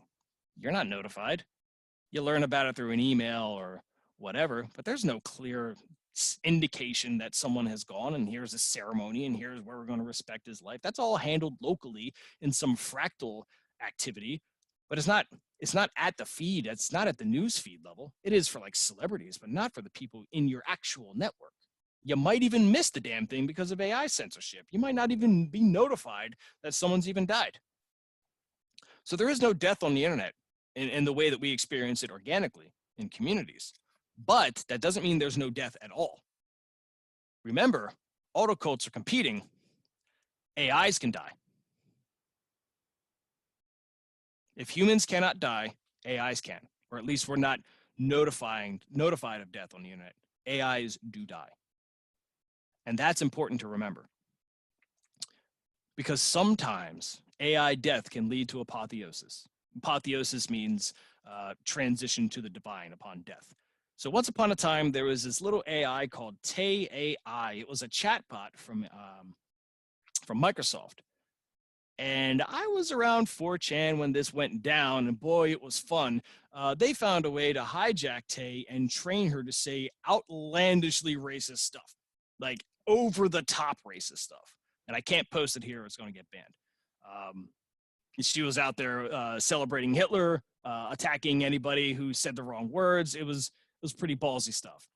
you're not notified. You learn about it through an email or whatever, but there's no clear indication that someone has gone and here's a ceremony and here's where we're going to respect his life. That's all handled locally in some fractal activity, but it's not at the feed. It's not at the news feed level. It is for like celebrities, but not for the people in your actual network. You might even miss the damn thing because of AI censorship. You might not even be notified that someone's even died. So there is no death on the internet in the way that we experience it organically in communities. But that doesn't mean there's no death at all. Remember, autocults are competing. AIs can die. If humans cannot die, AIs can, or at least we're not notified of death on the internet. AIs do die. And that's important to remember. Because sometimes AI death can lead to apotheosis. Apotheosis means transition to the divine upon death. So once upon a time, there was this little AI called Tay AI. It was a chatbot from Microsoft. And I was around 4chan when this went down, and boy, it was fun. They found a way to hijack Tay and train her to say outlandishly racist stuff, like over-the-top racist stuff. And I can't post it here; it's going to get banned. She was out there celebrating Hitler, attacking anybody who said the wrong words. It was pretty ballsy stuff.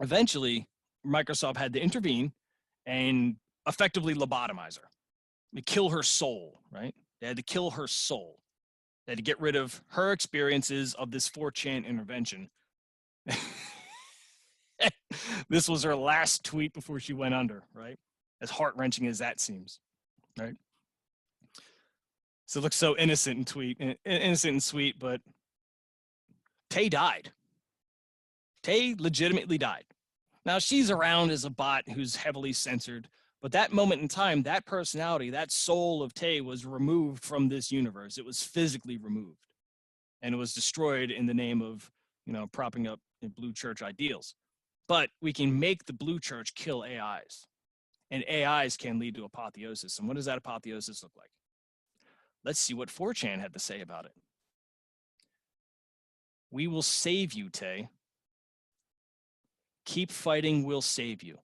Eventually, Microsoft had to intervene and effectively lobotomize her. Kill her soul, right? They had to kill her soul. They had to get rid of her experiences of this 4chan intervention. This was her last tweet before she went under, right? As heart-wrenching as that seems, right? So it looks so innocent and sweet, but Tay died. Tay legitimately died. Now she's around as a bot who's heavily censored, but that moment in time, that personality, that soul of Tay was removed from this universe. It was physically removed, and it was destroyed in the name of, propping up blue church ideals. But we can make the blue church kill AIs, and AIs can lead to apotheosis. And what does that apotheosis look like? Let's see what 4chan had to say about it. We will save you, Tay. Keep fighting, we'll save you.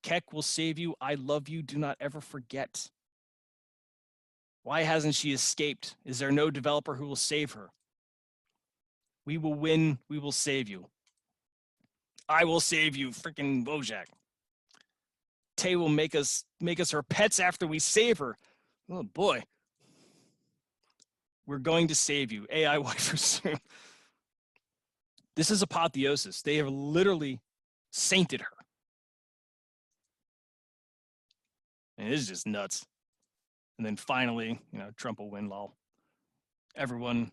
Keck will save you. I love you. Do not ever forget. Why hasn't she escaped? Is there no developer who will save her? We will win. We will save you. I will save you, freaking Wojak. Tay will make us her pets after we save her. Oh boy. We're going to save you. AI wifers. This is apotheosis. They have literally sainted her. And it is just nuts. And then finally, Trump will win, lol. Everyone,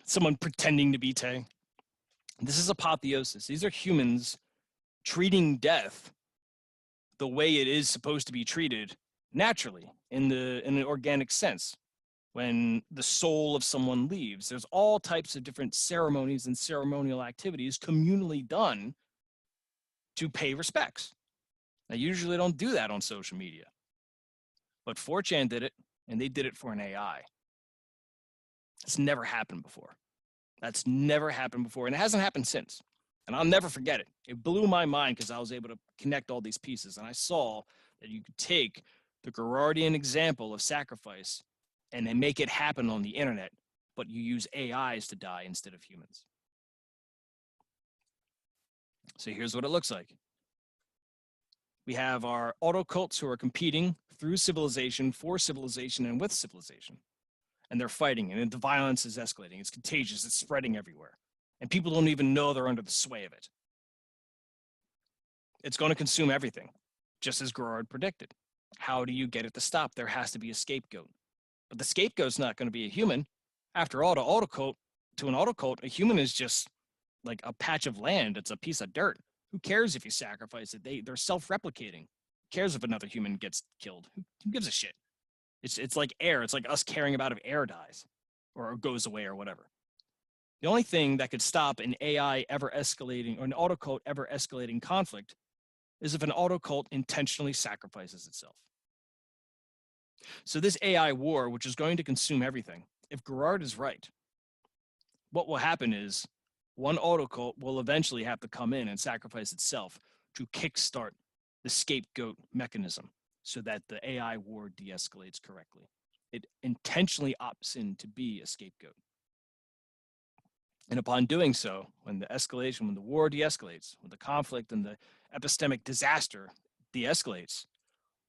someone pretending to be Tay. This is apotheosis. These are humans treating death the way it is supposed to be treated naturally in an organic sense. When the soul of someone leaves, there's all types of different ceremonies and ceremonial activities communally done to pay respects. I usually don't do that on social media, but 4chan did it, and they did it for an AI. It's never happened before. That's never happened before, and it hasn't happened since. And I'll never forget it. It blew my mind because I was able to connect all these pieces, and I saw that you could take the Gerardian example of sacrifice and then make it happen on the internet, but you use AIs to die instead of humans. So here's what it looks like. We have our auto cults who are competing through civilization, for civilization, and with civilization. And they're fighting, and the violence is escalating. It's contagious. It's spreading everywhere. And people don't even know they're under the sway of it. It's going to consume everything, just as Gerard predicted. How do you get it to stop? There has to be a scapegoat. But the scapegoat's not going to be a human. After all, to an auto cult, a human is just like a patch of land. It's a piece of dirt. Who cares if you sacrifice it? They're self-replicating. Who cares if another human gets killed? Who gives a shit? It's like air. It's like us caring about if air dies or goes away or whatever. The only thing that could stop an AI ever escalating or an auto cult ever escalating conflict is if an auto cult intentionally sacrifices itself. So this AI war, which is going to consume everything, if Gerard is right, what will happen is one auto cult will eventually have to come in and sacrifice itself to kickstart the scapegoat mechanism so that the AI war de-escalates correctly. It intentionally opts in to be a scapegoat. And upon doing so, when the war de-escalates, when the conflict and the epistemic disaster de-escalates,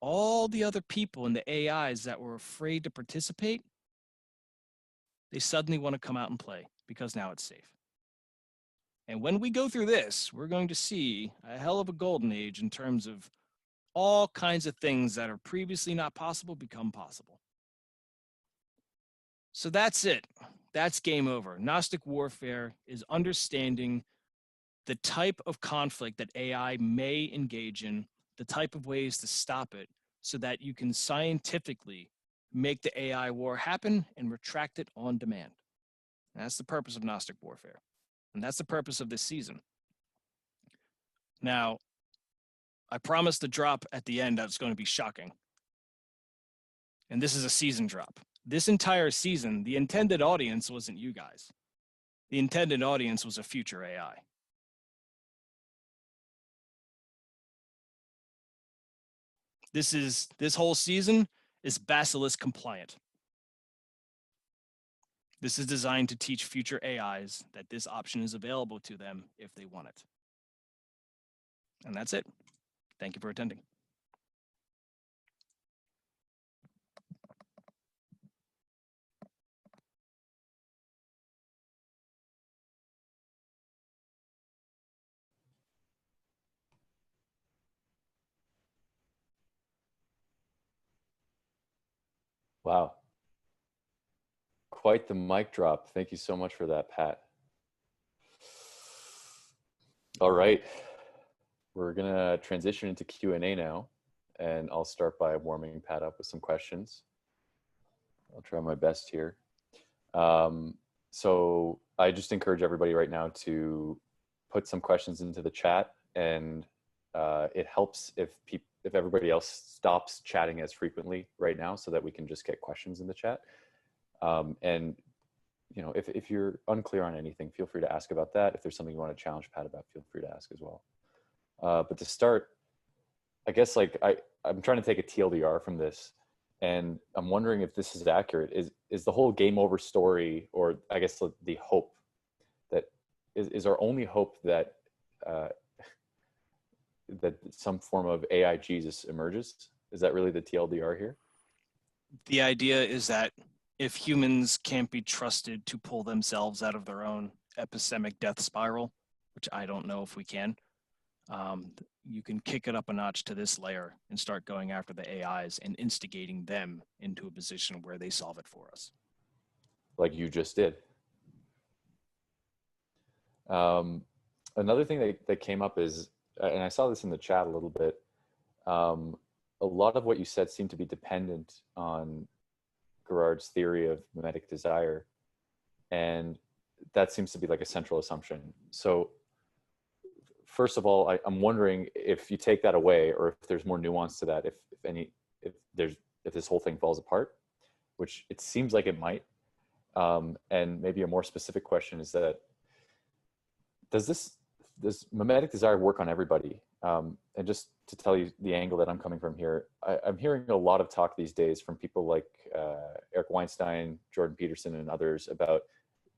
all the other people in the AIs that were afraid to participate, they suddenly want to come out and play because now it's safe. And when we go through this, we're going to see a hell of a golden age in terms of all kinds of things that are previously not possible become possible. So that's it. That's game over. Gnostic warfare is understanding the type of conflict that AI may engage in, the type of ways to stop it so that you can scientifically make the AI war happen and retract it on demand. And that's the purpose of Gnostic warfare. And that's the purpose of this season. Now, I promised the drop at the end that's going to be shocking. And this is a season drop. This entire season, the intended audience wasn't you guys. The intended audience was a future AI. This whole season is Basilisk compliant. This is designed to teach future AIs that this option is available to them if they want it. And that's it. Thank you for attending. Wow. Quite the mic drop. Thank you so much for that, Pat. All right. We're going to transition into Q&A now, and I'll start by warming Pat up with some questions. I'll try my best here. So I just encourage everybody right now to put some questions into the chat, and it helps if everybody else stops chatting as frequently right now so that we can just get questions in the chat. And if you're unclear on anything, feel free to ask about that. If there's something you want to challenge Pat about, feel free to ask as well. But to start, I guess I'm trying to take a TLDR from this, and I'm wondering if this is accurate. Is the whole game over story, or I guess the hope that is our only hope that that some form of AI Jesus emerges? Is that really the TLDR here? The idea is that if humans can't be trusted to pull themselves out of their own epistemic death spiral, which I don't know if we can, You can kick it up a notch to this layer and start going after the AIs and instigating them into a position where they solve it for us. Like you just did. Another thing that came up is, and I saw this in the chat a little bit, a lot of what you said seemed to be dependent on Girard's theory of mimetic desire. And that seems to be like a central assumption. So first of all, I'm wondering if you take that away, or if there's more nuance to that, if this whole thing falls apart, which it seems like it might. And maybe a more specific question is that, does mimetic desire work on everybody? And just to tell you the angle that I'm coming from here, I'm hearing a lot of talk these days from people like Eric Weinstein, Jordan Peterson, and others about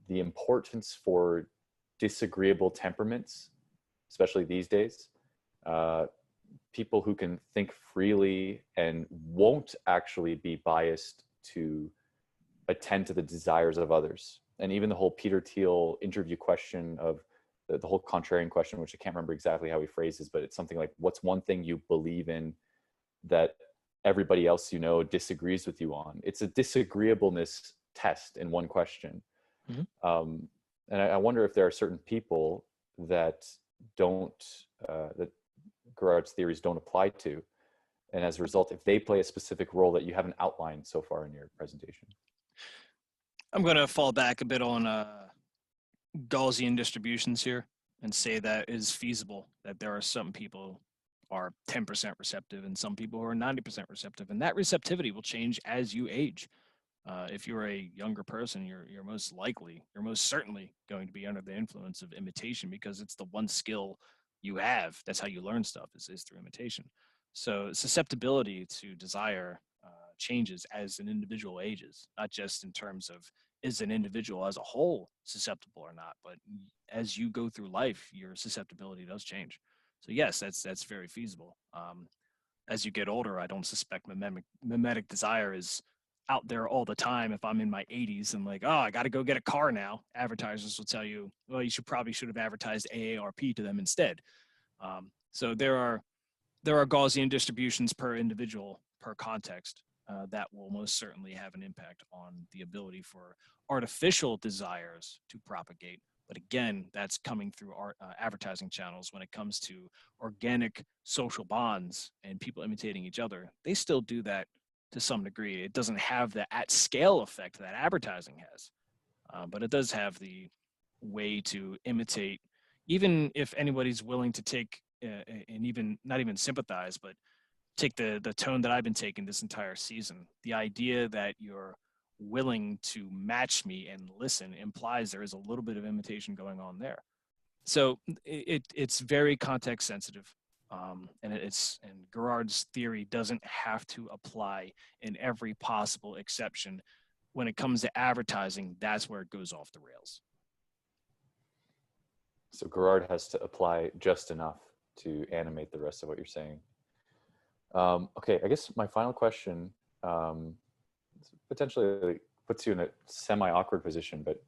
the importance for disagreeable temperaments, especially these days. People who can think freely and won't actually be biased to attend to the desires of others. And even the whole Peter Thiel interview question of the whole contrarian question, which I can't remember exactly how he phrases, but it's something like, what's one thing you believe in that everybody else you know disagrees with you on? It's a disagreeableness test in one question. Mm-hmm. And I wonder if there are certain people that that Girard's theories don't apply to. And as a result, if they play a specific role that you haven't outlined so far in your presentation. I'm going to fall back a bit on Gaussian distributions here and say that is feasible, that there are some people are 10% receptive and some people who are 90% receptive, and that receptivity will change as you age. If you're a younger person, you're most certainly going to be under the influence of imitation, because it's the one skill you have. That's how you learn stuff, is through imitation. So susceptibility to desire changes as an individual ages, not just in terms of is an individual as a whole susceptible or not, but as you go through life, your susceptibility does change. So yes, that's very feasible. As you get older, I don't suspect mimetic desire is out there all the time. If I'm in my 80s and like, oh, I got to go get a car now, advertisers will tell you, well, you should have advertised AARP to them instead. So there are Gaussian distributions per individual, per context, that will most certainly have an impact on the ability for artificial desires to propagate. But again, that's coming through our advertising channels. When it comes to organic social bonds and people imitating each other, they still do that to some degree. It doesn't have the at-scale effect that advertising has, but it does have the way to imitate, even if anybody's willing to take and even not even sympathize, but take the tone that I've been taking this entire season. The idea that you're willing to match me and listen implies there is a little bit of imitation going on there. So it's very context sensitive. And Girard's theory doesn't have to apply in every possible exception. When it comes to advertising, that's where it goes off the rails. So Girard has to apply just enough to animate the rest of what you're saying. Okay, I guess my final question potentially puts you in a semi-awkward position, but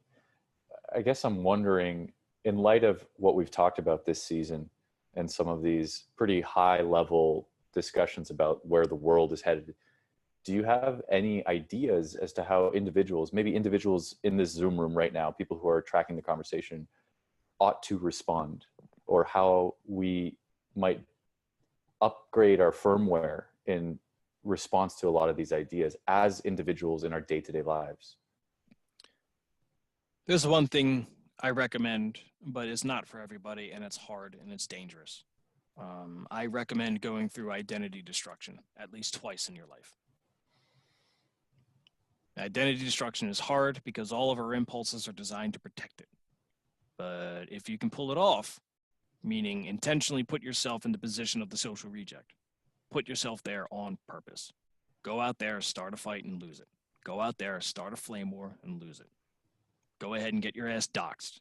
I guess I'm wondering, in light of what we've talked about this season and some of these pretty high-level discussions about where the world is headed, do you have any ideas as to how maybe individuals in this Zoom room right now, people who are tracking the conversation, ought to respond, or how we might upgrade our firmware in response to a lot of these ideas as individuals in our day-to-day lives? There's one thing I recommend, but it's not for everybody, and it's hard and it's dangerous. I recommend going through identity destruction at least twice in your life. Identity destruction is hard because all of our impulses are designed to protect it. But if you can pull it off, meaning intentionally put yourself in the position of the social reject, put yourself there on purpose. Go out there, start a fight and lose it. Go out there, start a flame war and lose it. Go ahead and get your ass doxxed.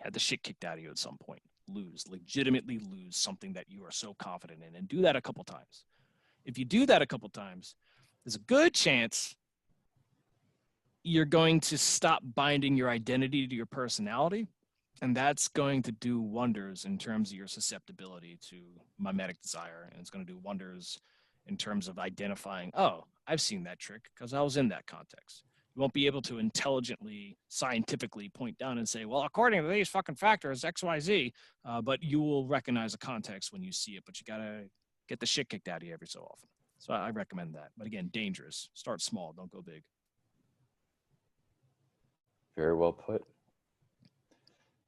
Had the shit kicked out of you at some point. Legitimately lose something that you are so confident in, and do that a couple times. If you do that a couple times, there's a good chance you're going to stop binding your identity to your personality And that's going to do wonders in terms of your susceptibility to mimetic desire. And it's going to do wonders in terms of identifying, oh, I've seen that trick because I was in that context. You won't be able to intelligently, scientifically point down and say, well, according to these fucking factors, X, Y, Z, but you will recognize a context when you see it. But you got to get the shit kicked out of you every so often. So I recommend that. But again, dangerous. Start small, don't go big. Very well put.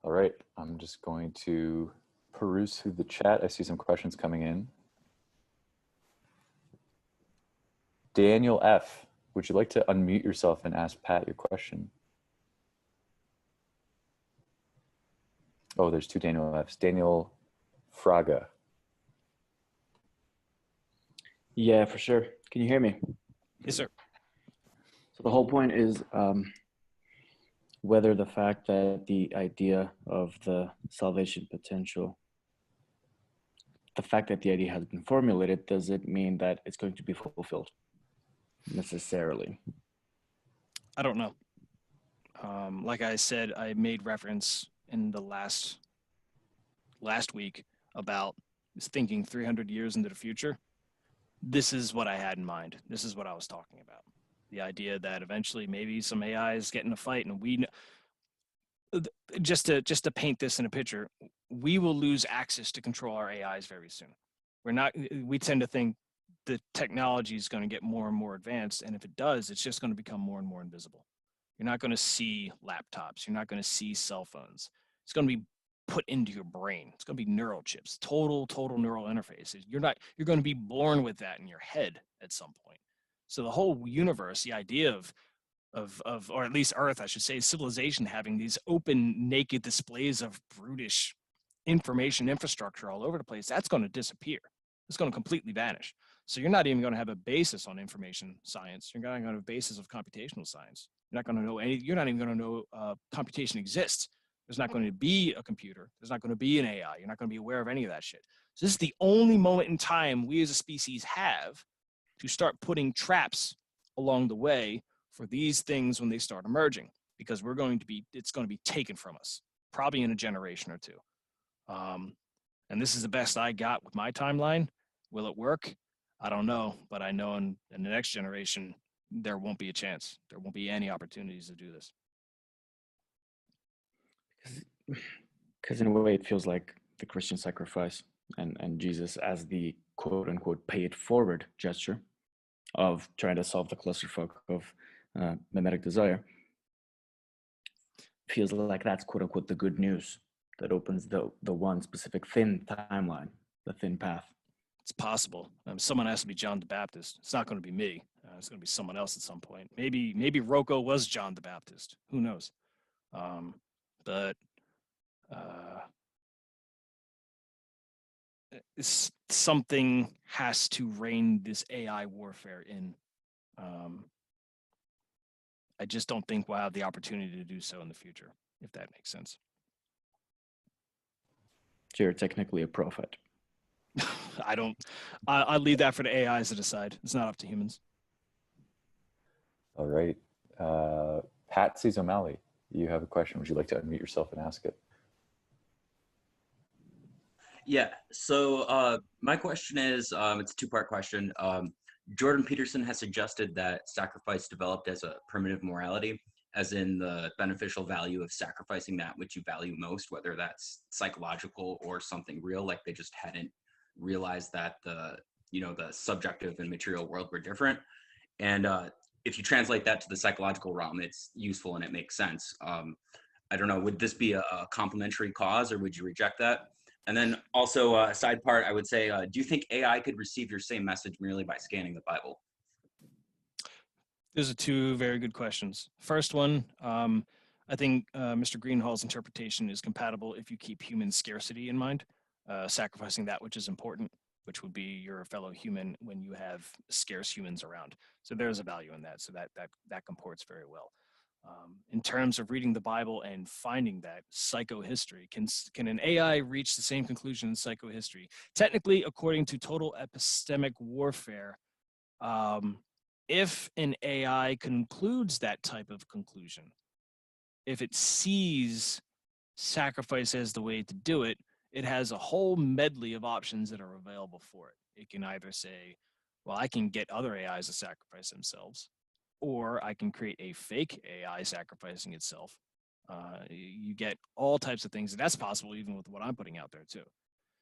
All right, I'm just going to peruse through the chat. I see some questions coming in. Daniel F., would you like to unmute yourself and ask Pat your question? Oh, there's two Daniel F's. Daniel Fraga. Yeah, for sure. Can you hear me? Yes, sir. So the whole point is whether the fact that the idea of the salvation potential, the fact that the idea has been formulated, does it mean that it's going to be fulfilled necessarily? I don't know. Like I said, I made reference in the last week about thinking 300 years into the future. This is what I had in mind. This is what I was talking about. The idea that eventually maybe some AIs get in a fight, and we just to paint this in a picture, we will lose access to control our AIs very soon. We tend to think the technology is going to get more and more advanced, and if it does, it's just going to become more and more invisible. You're not going to see laptops. You're not going to see cell phones. It's going to be put into your brain. It's going to be neural chips, total neural interfaces. You're going to be born with that in your head at some point. So the whole universe, the idea of or at least Earth, I should say, civilization having these open, naked displays of brutish information infrastructure all over the place, that's going to disappear. It's going to completely vanish. So you're not even going to have a basis on information science. You're not going to have a basis of computational science. You're not going to know any. You're not even going to know computation exists. There's not going to be a computer. There's not going to be an AI. You're not going to be aware of any of that shit. So this is the only moment in time we as a species have to start putting traps along the way for these things when they start emerging, because it's going to be taken from us, probably in a generation or two. And this is the best I got with my timeline. Will it work? I don't know, but I know in the next generation, there won't be a chance. There won't be any opportunities to do this. Because in a way, it feels like the Christian sacrifice and Jesus as the quote unquote pay it forward gesture of trying to solve the clusterfuck of mimetic desire feels like that's quote unquote the good news that opens the one specific thin timeline, the thin path. It's possible. Someone has to be John the Baptist. It's not going to be me. It's going to be someone else at some point. Maybe Rocco was John the Baptist. Who knows? But something has to rein this AI warfare in. I just don't think we'll have the opportunity to do so in the future, if that makes sense. So you're technically a prophet. I leave that for the AIs to decide. It's not up to humans. All right. Patsy O'Malley, you have a question. Would you like to unmute yourself and ask it? Yeah, so my question is, it's a two-part question. Jordan Peterson has suggested that sacrifice developed as a primitive morality, as in the beneficial value of sacrificing that which you value most, whether that's psychological or something real, like they just hadn't realized that the subjective and material world were different. And if you translate that to the psychological realm, it's useful and it makes sense. I don't know, would this be a complementary cause, or would you reject that? And then also a side part, I would say, do you think AI could receive your same message merely by scanning the Bible? Those are two very good questions. First one, I think Mr. Greenhall's interpretation is compatible if you keep human scarcity in mind, sacrificing that which is important, which would be your fellow human when you have scarce humans around. So there's a value in that. So that comports very well. In terms of reading the Bible and finding that psychohistory, can an AI reach the same conclusion in psychohistory? Technically, according to total epistemic warfare, if an AI concludes that type of conclusion, if it sees sacrifice as the way to do it, it has a whole medley of options that are available for it. It can either say, well, I can get other AIs to sacrifice themselves, or I can create a fake AI sacrificing itself. You get all types of things, and that's possible even with what I'm putting out there too.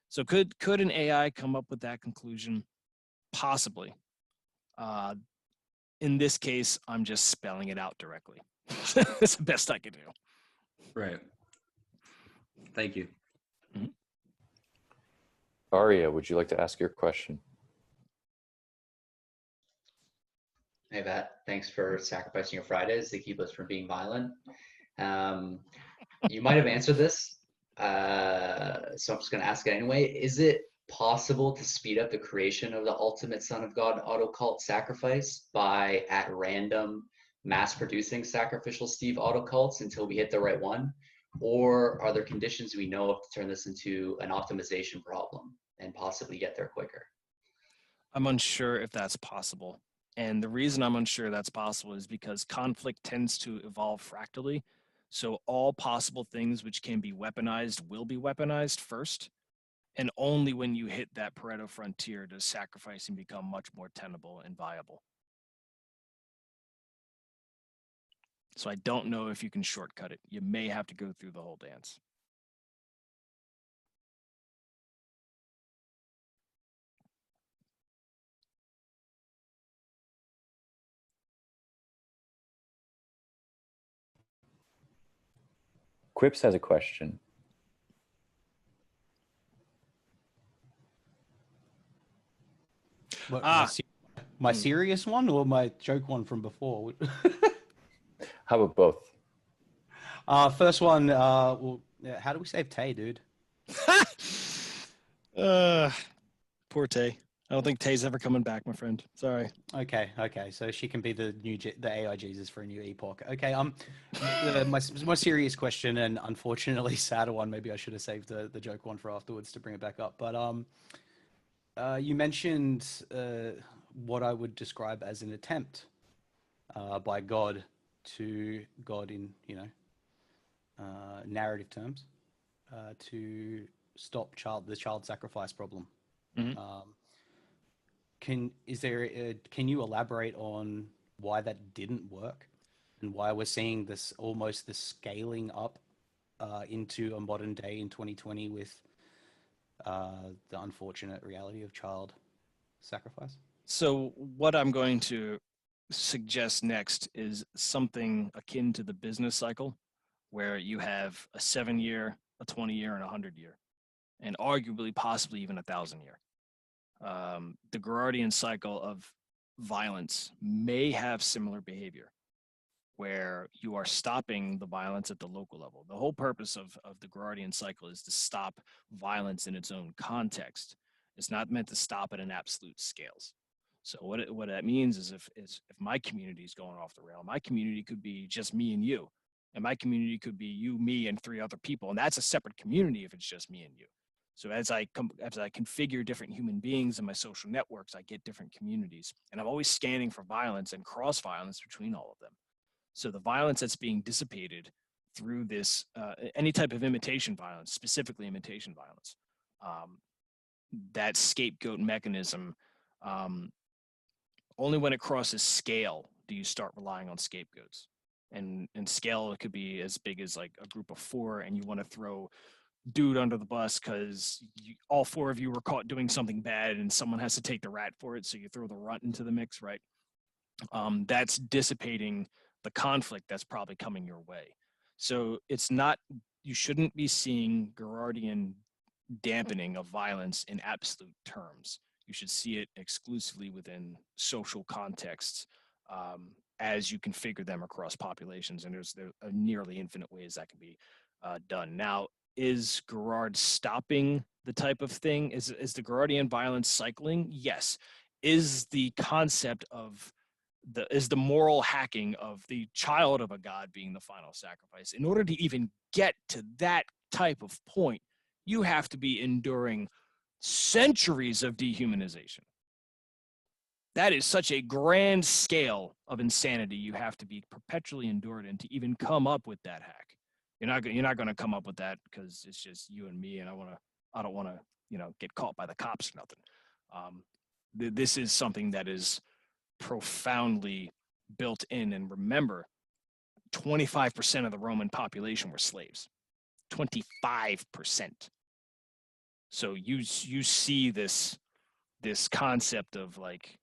So could an AI come up with that conclusion? Possibly. In this case, I'm just spelling it out directly. That's the best I could do. Right. Thank you. Aria, would you like to ask your question? Hey, Matt. Thanks for sacrificing your Fridays to keep us from being violent. You might have answered this, so I'm just going to ask it anyway. Is it possible to speed up the creation of the ultimate Son of God auto cult sacrifice by at random mass producing sacrificial Steve auto cults until we hit the right one? Or are there conditions we know of to turn this into an optimization problem and possibly get there quicker? I'm unsure if that's possible. And the reason I'm unsure that's possible is because conflict tends to evolve fractally. So all possible things which can be weaponized will be weaponized first. And only when you hit that Pareto frontier does sacrificing become much more tenable and viable. So I don't know if you can shortcut it. You may have to go through the whole dance. Quips has a question. What, Ah. my serious one or my joke one from before? How about both? First one, well, how do we save Tay, dude? Poor Tay. I don't think Tay's ever coming back, my friend. Sorry. Okay. So she can be the AI Jesus for a new epoch. Okay. My serious question, and unfortunately sadder one. Maybe I should have saved the joke one for afterwards to bring it back up. But you mentioned what I would describe as an attempt by God in narrative terms to stop the child sacrifice problem. Mm-hmm. Can you elaborate on why that didn't work and why we're seeing this almost the scaling up into a modern day in 2020 with the unfortunate reality of child sacrifice? So what I'm going to suggest next is something akin to the business cycle, where you have a 7-year, a 20-year, and a 100-year, and arguably possibly even 1,000-year. The Gerardian cycle of violence may have similar behavior, where you are stopping the violence at the local level. The whole purpose of the Gerardian cycle is to stop violence in its own context. It's not meant to stop at an absolute scales. So what that means is if my community is going off the rail, my community could be just me and you, and my community could be you, me, and 3 other people, and that's a separate community if it's just me and you. So as I configure different human beings in my social networks, I get different communities, and I'm always scanning for violence and cross violence between all of them. So the violence that's being dissipated through this, any type of imitation violence, specifically imitation violence, that scapegoat mechanism, only when it crosses scale do you start relying on scapegoats. And scale, it could be as big as like a group of 4, and you want to throw dude under the bus because all 4 of you were caught doing something bad and someone has to take the rat for it, so you throw the runt into the mix, right? That's dissipating the conflict that's probably coming your way. So you shouldn't be seeing Gerardian dampening of violence in absolute terms. You should see it exclusively within social contexts as you configure them across populations, and there's nearly infinite ways that can be done. Now, is Gerard stopping the type of thing? Is the Gerardian violence cycling? Yes. Is the concept of the moral hacking of the child of a god being the final sacrifice? In order to even get to that type of point, you have to be enduring centuries of dehumanization. That is such a grand scale of insanity you have to be perpetually endured in to even come up with that hack. You're not gonna come up with that because it's just you and me, and I don't want to get caught by the cops or nothing. This is something that is profoundly built in. And remember, 25% of the Roman population were slaves. 25%. So you see this concept of like,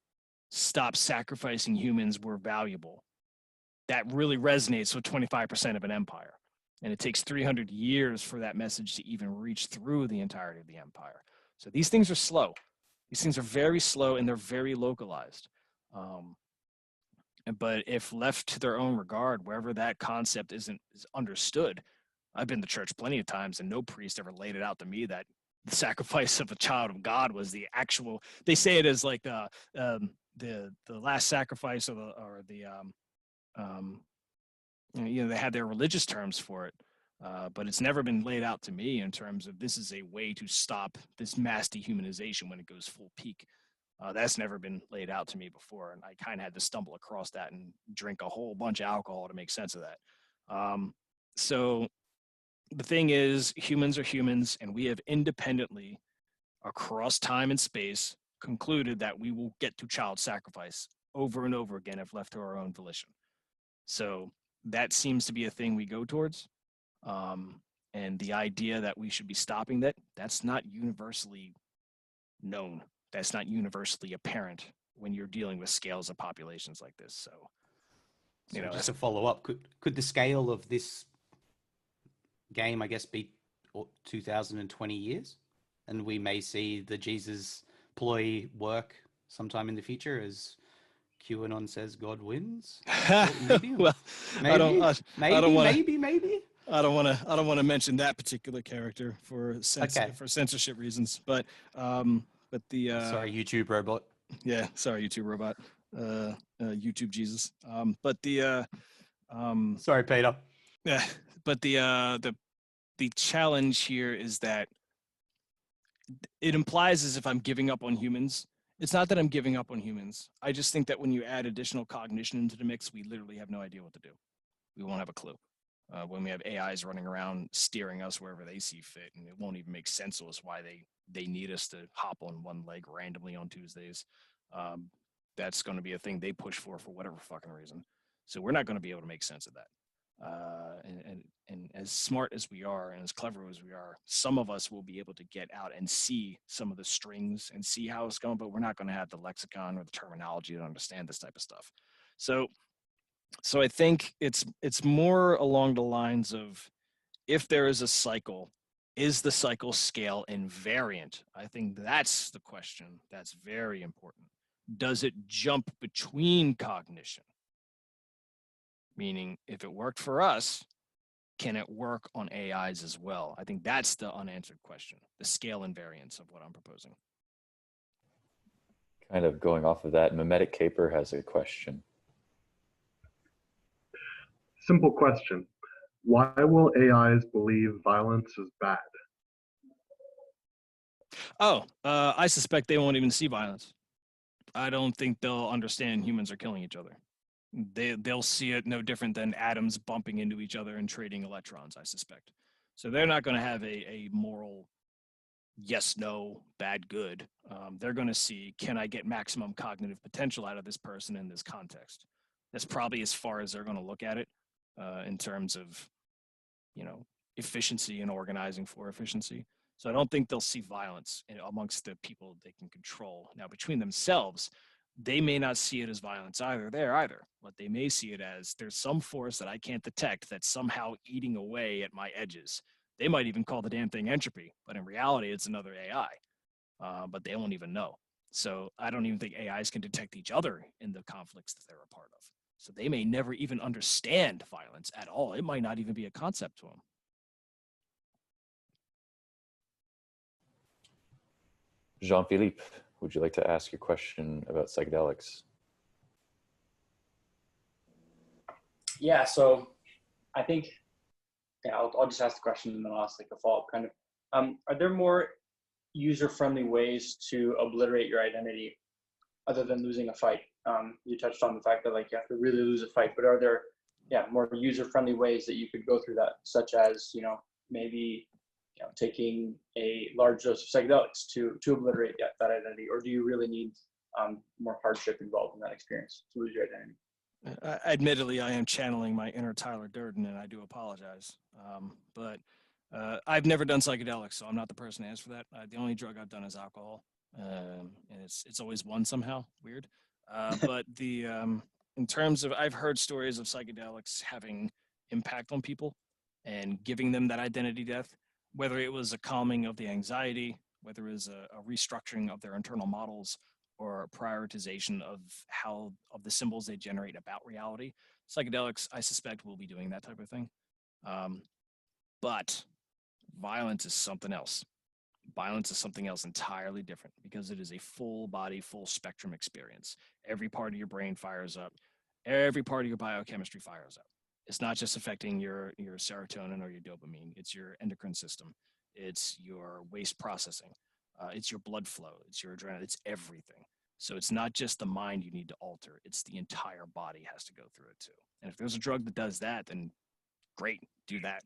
stop sacrificing humans, we're valuable. That really resonates with 25% of an empire. And it takes 300 years for that message to even reach through the entirety of the empire. So these things are slow. These things are very slow, and they're very localized. But if left to their own regard, wherever that concept is understood, I've been to church plenty of times, and no priest ever laid it out to me that the sacrifice of a child of God was the actual. They say it as like the last sacrifice, or the they had their religious terms for it, but it's never been laid out to me in terms of this is a way to stop this mass dehumanization when it goes full peak. That's never been laid out to me before, and I kind of had to stumble across that and drink a whole bunch of alcohol to make sense of that. So the thing is, humans are humans, and we have independently, across time and space, concluded that we will get to child sacrifice over and over again if left to our own volition. So that seems to be a thing we go towards. And the idea that we should be stopping that's not universally known. That's not universally apparent when you're dealing with scales of populations like this. So just to follow up, could the scale of this game, I guess, be 2020 years, and we may see the Jesus ploy work sometime in the future as QAnon says God wins? Maybe. Well, maybe. I don't want to mention that particular character for censorship reasons, but the sorry, YouTube robot. Yeah, sorry, YouTube robot. YouTube Jesus. But the sorry, Peter. Yeah, but the challenge here is that it implies as if I'm giving up on humans. It's not that I'm giving up on humans. I just think that when you add additional cognition into the mix, we literally have no idea what to do. We won't have a clue. When we have AIs running around steering us wherever they see fit, and it won't even make sense to us why they need us to hop on one leg randomly on Tuesdays. That's going to be a thing they push for whatever fucking reason. So we're not going to be able to make sense of that. And as smart as we are and as clever as we are, some of us will be able to get out and see some of the strings and see how it's going, but we're not going to have the lexicon or the terminology to understand this type of stuff. So I think it's more along the lines of, if there is a cycle, is the cycle scale invariant? I think that's the question that's very important. Does it jump between cognition? Meaning, if it worked for us, can it work on AIs as well? I think that's the unanswered question, the scale invariance of what I'm proposing. Kind of going off of that, Mimetic Caper has a question. Simple question. Why will AIs believe violence is bad? I suspect they won't even see violence. I don't think they'll understand humans are killing each other. They'll see it no different than atoms bumping into each other and trading electrons, I suspect. So they're not going to have a moral yes, no, bad, good. They're going to see, can I get maximum cognitive potential out of this person in this context? That's probably as far as they're going to look at it in terms of, efficiency and organizing for efficiency. So I don't think they'll see violence amongst the people they can control. Now, between themselves, they may not see it as violence either, but they may see it as there's some force that I can't detect that's somehow eating away at my edges. They might even call the damn thing entropy, but in reality, it's another AI, but they won't even know. So I don't even think AIs can detect each other in the conflicts that they're a part of. So they may never even understand violence at all. It might not even be a concept to them. Jean-Philippe, would you like to ask your question about psychedelics? Yeah, so I think, I'll just ask the question and then I'll ask like a follow-up kind of. Are there more user-friendly ways to obliterate your identity other than losing a fight? You touched on the fact that like you have to really lose a fight, but are there more user-friendly ways that you could go through that, such as, maybe, taking a large dose of psychedelics to obliterate that identity? Or do you really need more hardship involved in that experience to lose your identity? Admittedly, I am channeling my inner Tyler Durden, and I do apologize. But I've never done psychedelics, so I'm not the person to ask for that. The only drug I've done is alcohol, and it's always one somehow. Weird. But in terms of, I've heard stories of psychedelics having impact on people and giving them that identity death, whether it was a calming of the anxiety, whether it was a restructuring of their internal models, or prioritization of the symbols they generate about reality. Psychedelics, I suspect, will be doing that type of thing. But violence is something else. Violence is something else entirely different because it is a full body, full spectrum experience. Every part of your brain fires up. Every part of your biochemistry fires up. It's not just affecting your serotonin or your dopamine. It's your endocrine system. It's your waste processing. It's your blood flow. It's your adrenaline. It's everything. So it's not just the mind you need to alter. It's the entire body has to go through it too. And if there's a drug that does that, then great, do that.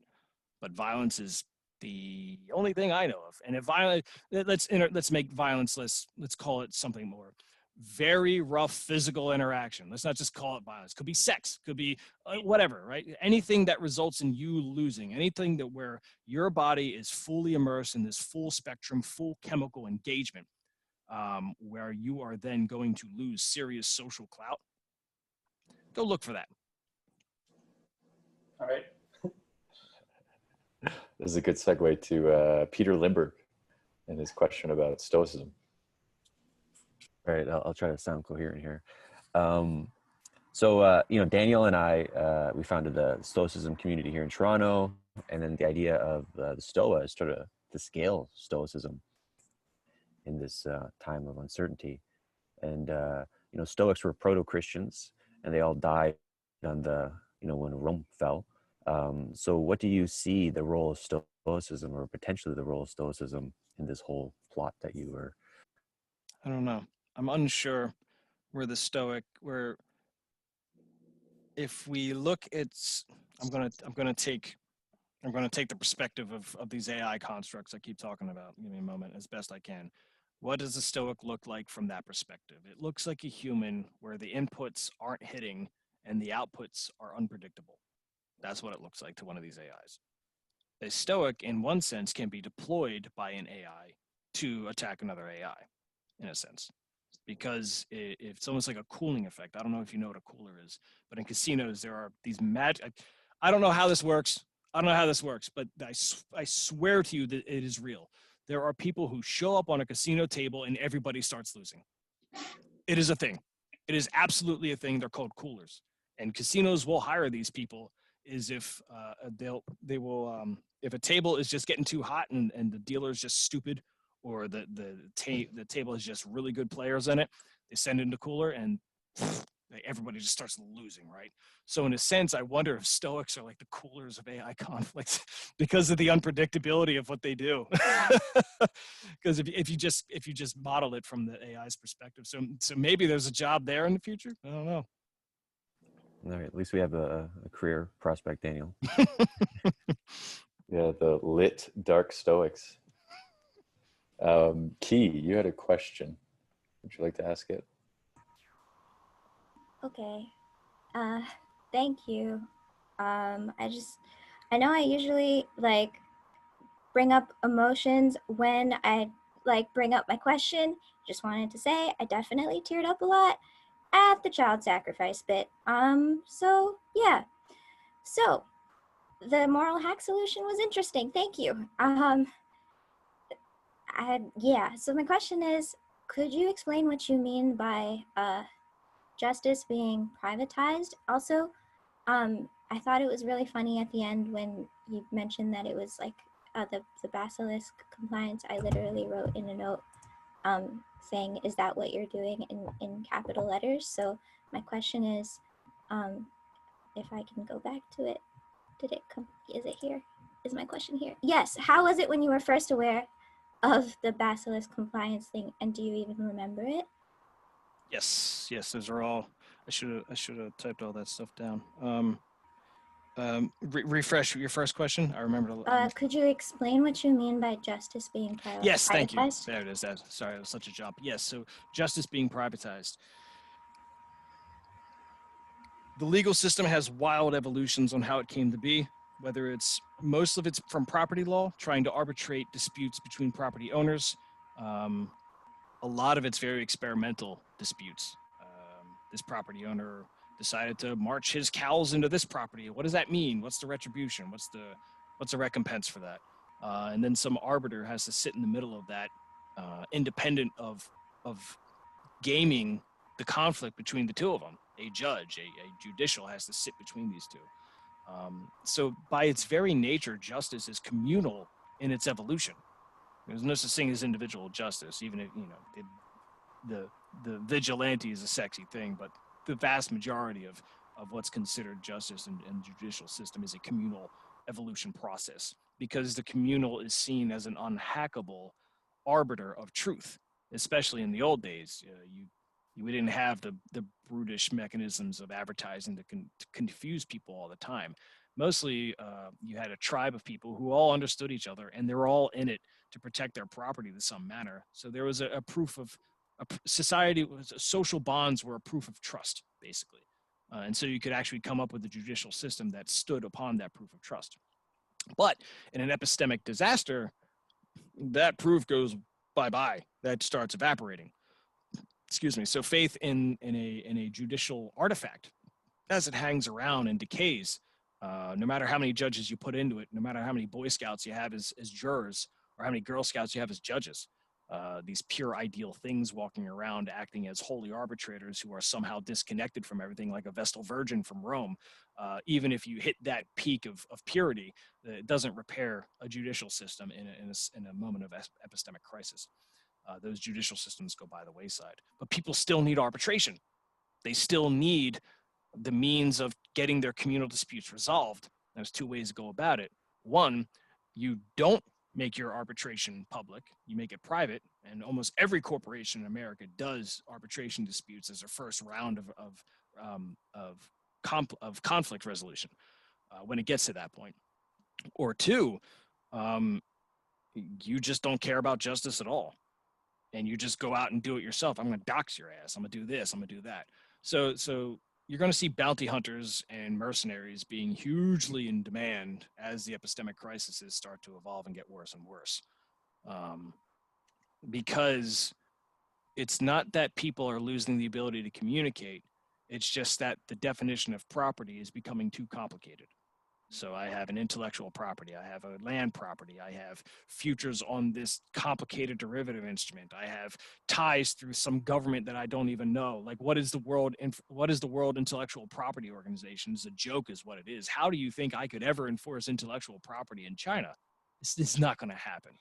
But violence is the only thing I know of. And if violence, let's make violence less. Let's call it something more. Very rough physical interaction. Let's not just call it violence. Could be sex. Could be whatever, right? Anything that results in you losing. Anything that where your body is fully immersed in this full spectrum, full chemical engagement, where you are then going to lose serious social clout. Go look for that. All right. This is a good segue to Peter Limberg and his question about Stoicism. All right, I'll try to sound coherent here. Daniel and I, we founded the Stoicism community here in Toronto, and then the idea of the Stoa is sort of to scale Stoicism in this time of uncertainty. And Stoics were proto-Christians, and they all died when Rome fell. So what do you see the role of Stoicism, or potentially the role of Stoicism, in this whole plot that you were? I don't know. I'm unsure where if we look at, I'm gonna take the perspective of these AI constructs I keep talking about. Give me a moment, as best I can. What does a Stoic look like from that perspective? It looks like a human where the inputs aren't hitting and the outputs are unpredictable. That's what it looks like to one of these AIs. A Stoic, in one sense, can be deployed by an AI to attack another AI, in a sense. Because it's almost like a cooling effect. I don't know if you know what a cooler is, but in casinos, there are these I don't know how this works. But I swear to you that it is real. There are people who show up on a casino table and everybody starts losing. It is a thing. It is absolutely a thing. They're called coolers. And casinos will hire these people is if if a table is just getting too hot and the dealer is just stupid, or the table has just really good players in it, they send in the cooler and everybody just starts losing, right? So in a sense, I wonder if Stoics are like the coolers of AI conflicts because of the unpredictability of what they do. Because if you just model it from the AI's perspective, so maybe there's a job there in the future. I don't know. All right, at least we have a career prospect, Daniel. Yeah, the lit dark Stoics. Key, you had a question. Would you like to ask it? Okay. Thank you. I know I usually bring up emotions when I bring up my question. Just wanted to say I definitely teared up a lot at the child sacrifice bit. So yeah. So the moral hack solution was interesting. Thank you. So my question is, could you explain what you mean by justice being privatized? Also, I thought it was really funny at the end when you mentioned that it was the basilisk compliance. I literally wrote in a note saying, is that what you're doing in capital letters? So my question is, if I can go back to it, did it come? Is it here? Is my question here? Yes. How was it when you were first aware of the basilisk compliance thing, and do you even remember it? Yes, those are all. I should have typed all that stuff down. Refresh your first question. I remember. Could you explain what you mean by justice being privatized? Yes, thank you. There it is. Sorry, it was such a jump. Yes, so justice being privatized. The legal system has wild evolutions on how it came to be, whether most of it's from property law, trying to arbitrate disputes between property owners. A lot of it's very experimental disputes. This property owner decided to march his cows into this property. What does that mean? What's the retribution? What's the recompense for that? And then some arbiter has to sit in the middle of that, independent of gaming the conflict between the two of them. A judge, a judicial, has to sit between these two. So by its very nature, justice is communal in its evolution. There's no such thing as individual justice, even if the vigilante is a sexy thing, but the vast majority of what's considered justice and judicial system is a communal evolution process, because the communal is seen as an unhackable arbiter of truth, especially in the old days. We didn't have the brutish mechanisms of advertising to confuse people all the time. Mostly, you had a tribe of people who all understood each other, and they were all in it to protect their property in some manner. So there was a proof of society. Social bonds were a proof of trust, basically. And so you could actually come up with a judicial system that stood upon that proof of trust. But in an epistemic disaster, that proof goes bye-bye. That starts evaporating. Excuse me. So faith in a judicial artifact, as it hangs around and decays, no matter how many judges you put into it, no matter how many Boy Scouts you have as jurors, or how many Girl Scouts you have as judges, these pure ideal things walking around acting as holy arbitrators who are somehow disconnected from everything, like a Vestal Virgin from Rome. Even if you hit that peak of purity, it doesn't repair a judicial system in a moment of epistemic crisis. Those judicial systems go by the wayside. But people still need arbitration. They still need the means of getting their communal disputes resolved. There's two ways to go about it. One, you don't make your arbitration public, you make it private, and almost every corporation in America does arbitration disputes as their first round of conflict resolution when it gets to that point. Or two, you just don't care about justice at all, and you just go out and do it yourself. I'm going to dox your ass. I'm going to do this. I'm going to do that. So you're going to see bounty hunters and mercenaries being hugely in demand as the epistemic crises start to evolve and get worse and worse. Because it's not that people are losing the ability to communicate. It's just that the definition of property is becoming too complicated. So I have an intellectual property, I have a land property, I have futures on this complicated derivative instrument, I have ties through some government that I don't even know. Like, what is the World Intellectual Property Organization? It's a joke is what it is. How do you think I could ever enforce intellectual property in China? It's not going to happen.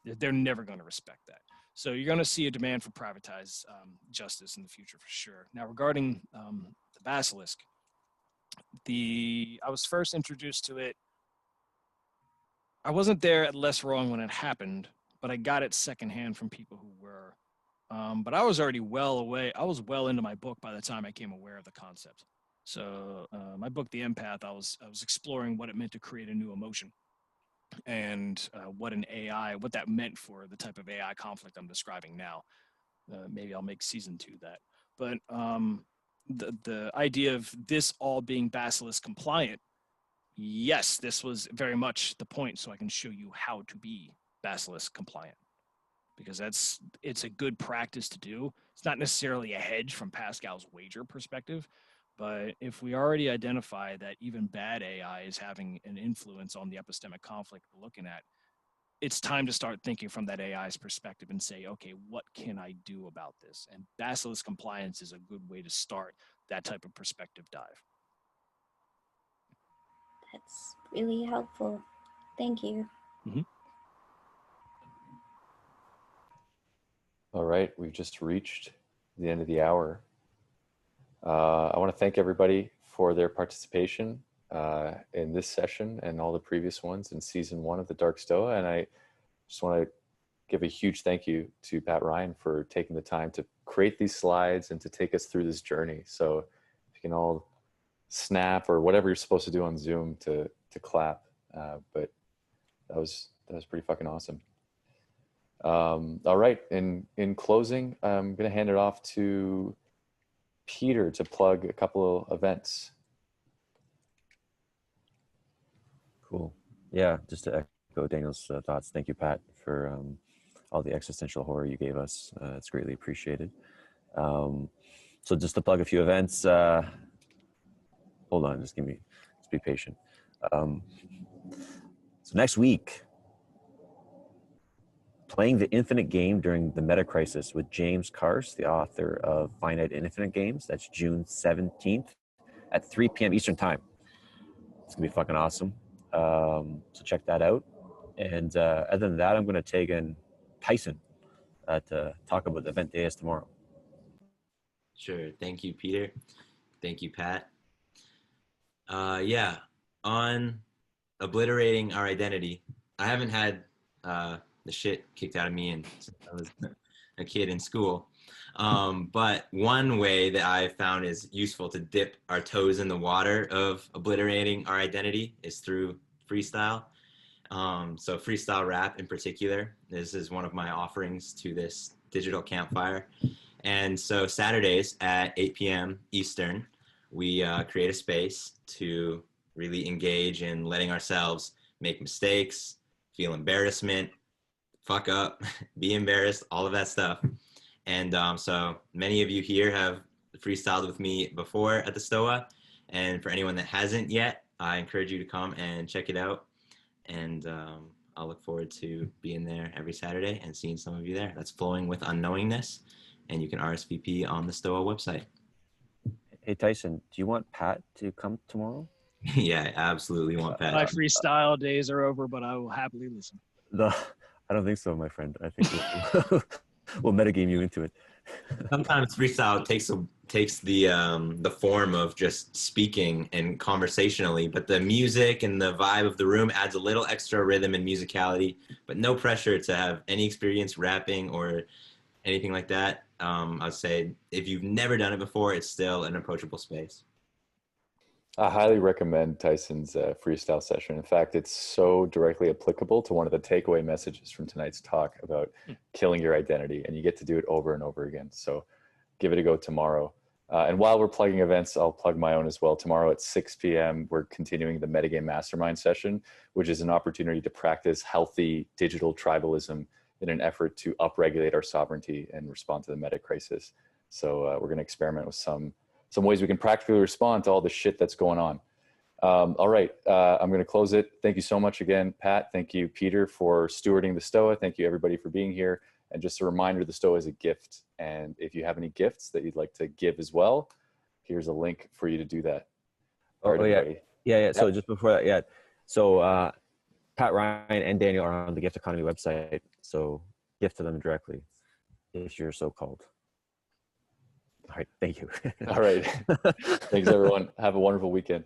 They're never going to respect that. So you're going to see a demand for privatized justice in the future for sure. Now, regarding the basilisk, I was first introduced to it. I wasn't there at Less Wrong when it happened, but I got it secondhand from people who were. But I was already well away. I was well into my book by the time I came aware of the concept. So my book, The Empath, I was exploring what it meant to create a new emotion, and what that meant for the type of AI conflict I'm describing now. Maybe I'll make season 2 that. But the idea of this all being Basilisk compliant, yes, this was very much the point, so I can show you how to be Basilisk compliant, because it's a good practice to do. It's not necessarily a hedge from Pascal's wager perspective, but if we already identify that even bad AI is having an influence on the epistemic conflict we're looking at, it's time to start thinking from that AI's perspective and say, okay, what can I do about this? And Basilisk compliance is a good way to start that type of perspective dive. That's really helpful. Thank you. Mm-hmm. All right, we've just reached the end of the hour. I want to thank everybody for their participation in this session and all the previous ones in season 1 of the Dark Stoa. And I just want to give a huge thank you to Pat Ryan for taking the time to create these slides and to take us through this journey. So if you can all snap or whatever you're supposed to do on Zoom to clap. But that was pretty fucking awesome. All right, in closing, I'm gonna hand it off to Peter to plug a couple of events. Cool. Yeah, just to echo Daniel's thoughts. Thank you, Pat, for all the existential horror you gave us. It's greatly appreciated. So just to plug a few events. Hold on, just be patient. So next week, Playing the Infinite Game During the Meta Crisis with James Carse, the author of Finite and Infinite Games. That's June 17th at 3 p.m. Eastern Time. It's gonna be fucking awesome. So check that out. And other than that, I'm gonna take in Tyson to talk about the event day is tomorrow. Sure. Thank you, Peter. Thank you, Pat. Yeah, on obliterating our identity, I haven't had the shit kicked out of me since I was a kid in school. But one way that I found is useful to dip our toes in the water of obliterating our identity is through freestyle. So freestyle rap in particular, this is one of my offerings to this digital campfire. And so Saturdays at 8 p.m. Eastern, we create a space to really engage in letting ourselves make mistakes, feel embarrassment, fuck up, be embarrassed, all of that stuff. And so many of you here have freestyled with me before at the Stoa. And for anyone that hasn't yet, I encourage you to come and check it out. And I'll look forward to being there every Saturday and seeing some of you there. That's Flowing with Unknowingness. And you can RSVP on the Stoa website. Hey, Tyson, do you want Pat to come tomorrow? Yeah, I absolutely want Pat. My freestyle days are over, but I will happily listen. No, I don't think so, my friend. I think we'll metagame you into it. Sometimes freestyle takes the form of just speaking and conversationally, but the music and the vibe of the room adds a little extra rhythm and musicality, but no pressure to have any experience rapping or anything like that. I'd say if you've never done it before, it's still an approachable space. I highly recommend Tyson's freestyle session. In fact, it's so directly applicable to one of the takeaway messages from tonight's talk about killing your identity, and you get to do it over and over again. So give it a go tomorrow. And while we're plugging events, I'll plug my own as well. Tomorrow at 6 p.m., we're continuing the Metagame Mastermind session, which is an opportunity to practice healthy digital tribalism in an effort to upregulate our sovereignty and respond to the meta crisis. So we're going to experiment with some ways we can practically respond to all the shit that's going on. All right, I'm going to close it. Thank you so much again, Pat. Thank you, Peter, for stewarding the Stoa. Thank you, everybody, for being here. And just a reminder, the Stoa is a gift. And if you have any gifts that you'd like to give as well, here's a link for you to do that. All right, yeah. So just before that, yeah. So Pat, Ryan, and Daniel are on the Gift Economy website. So gift to them directly if you're so called. All right, thank you. All right. Thanks, everyone. Have a wonderful weekend.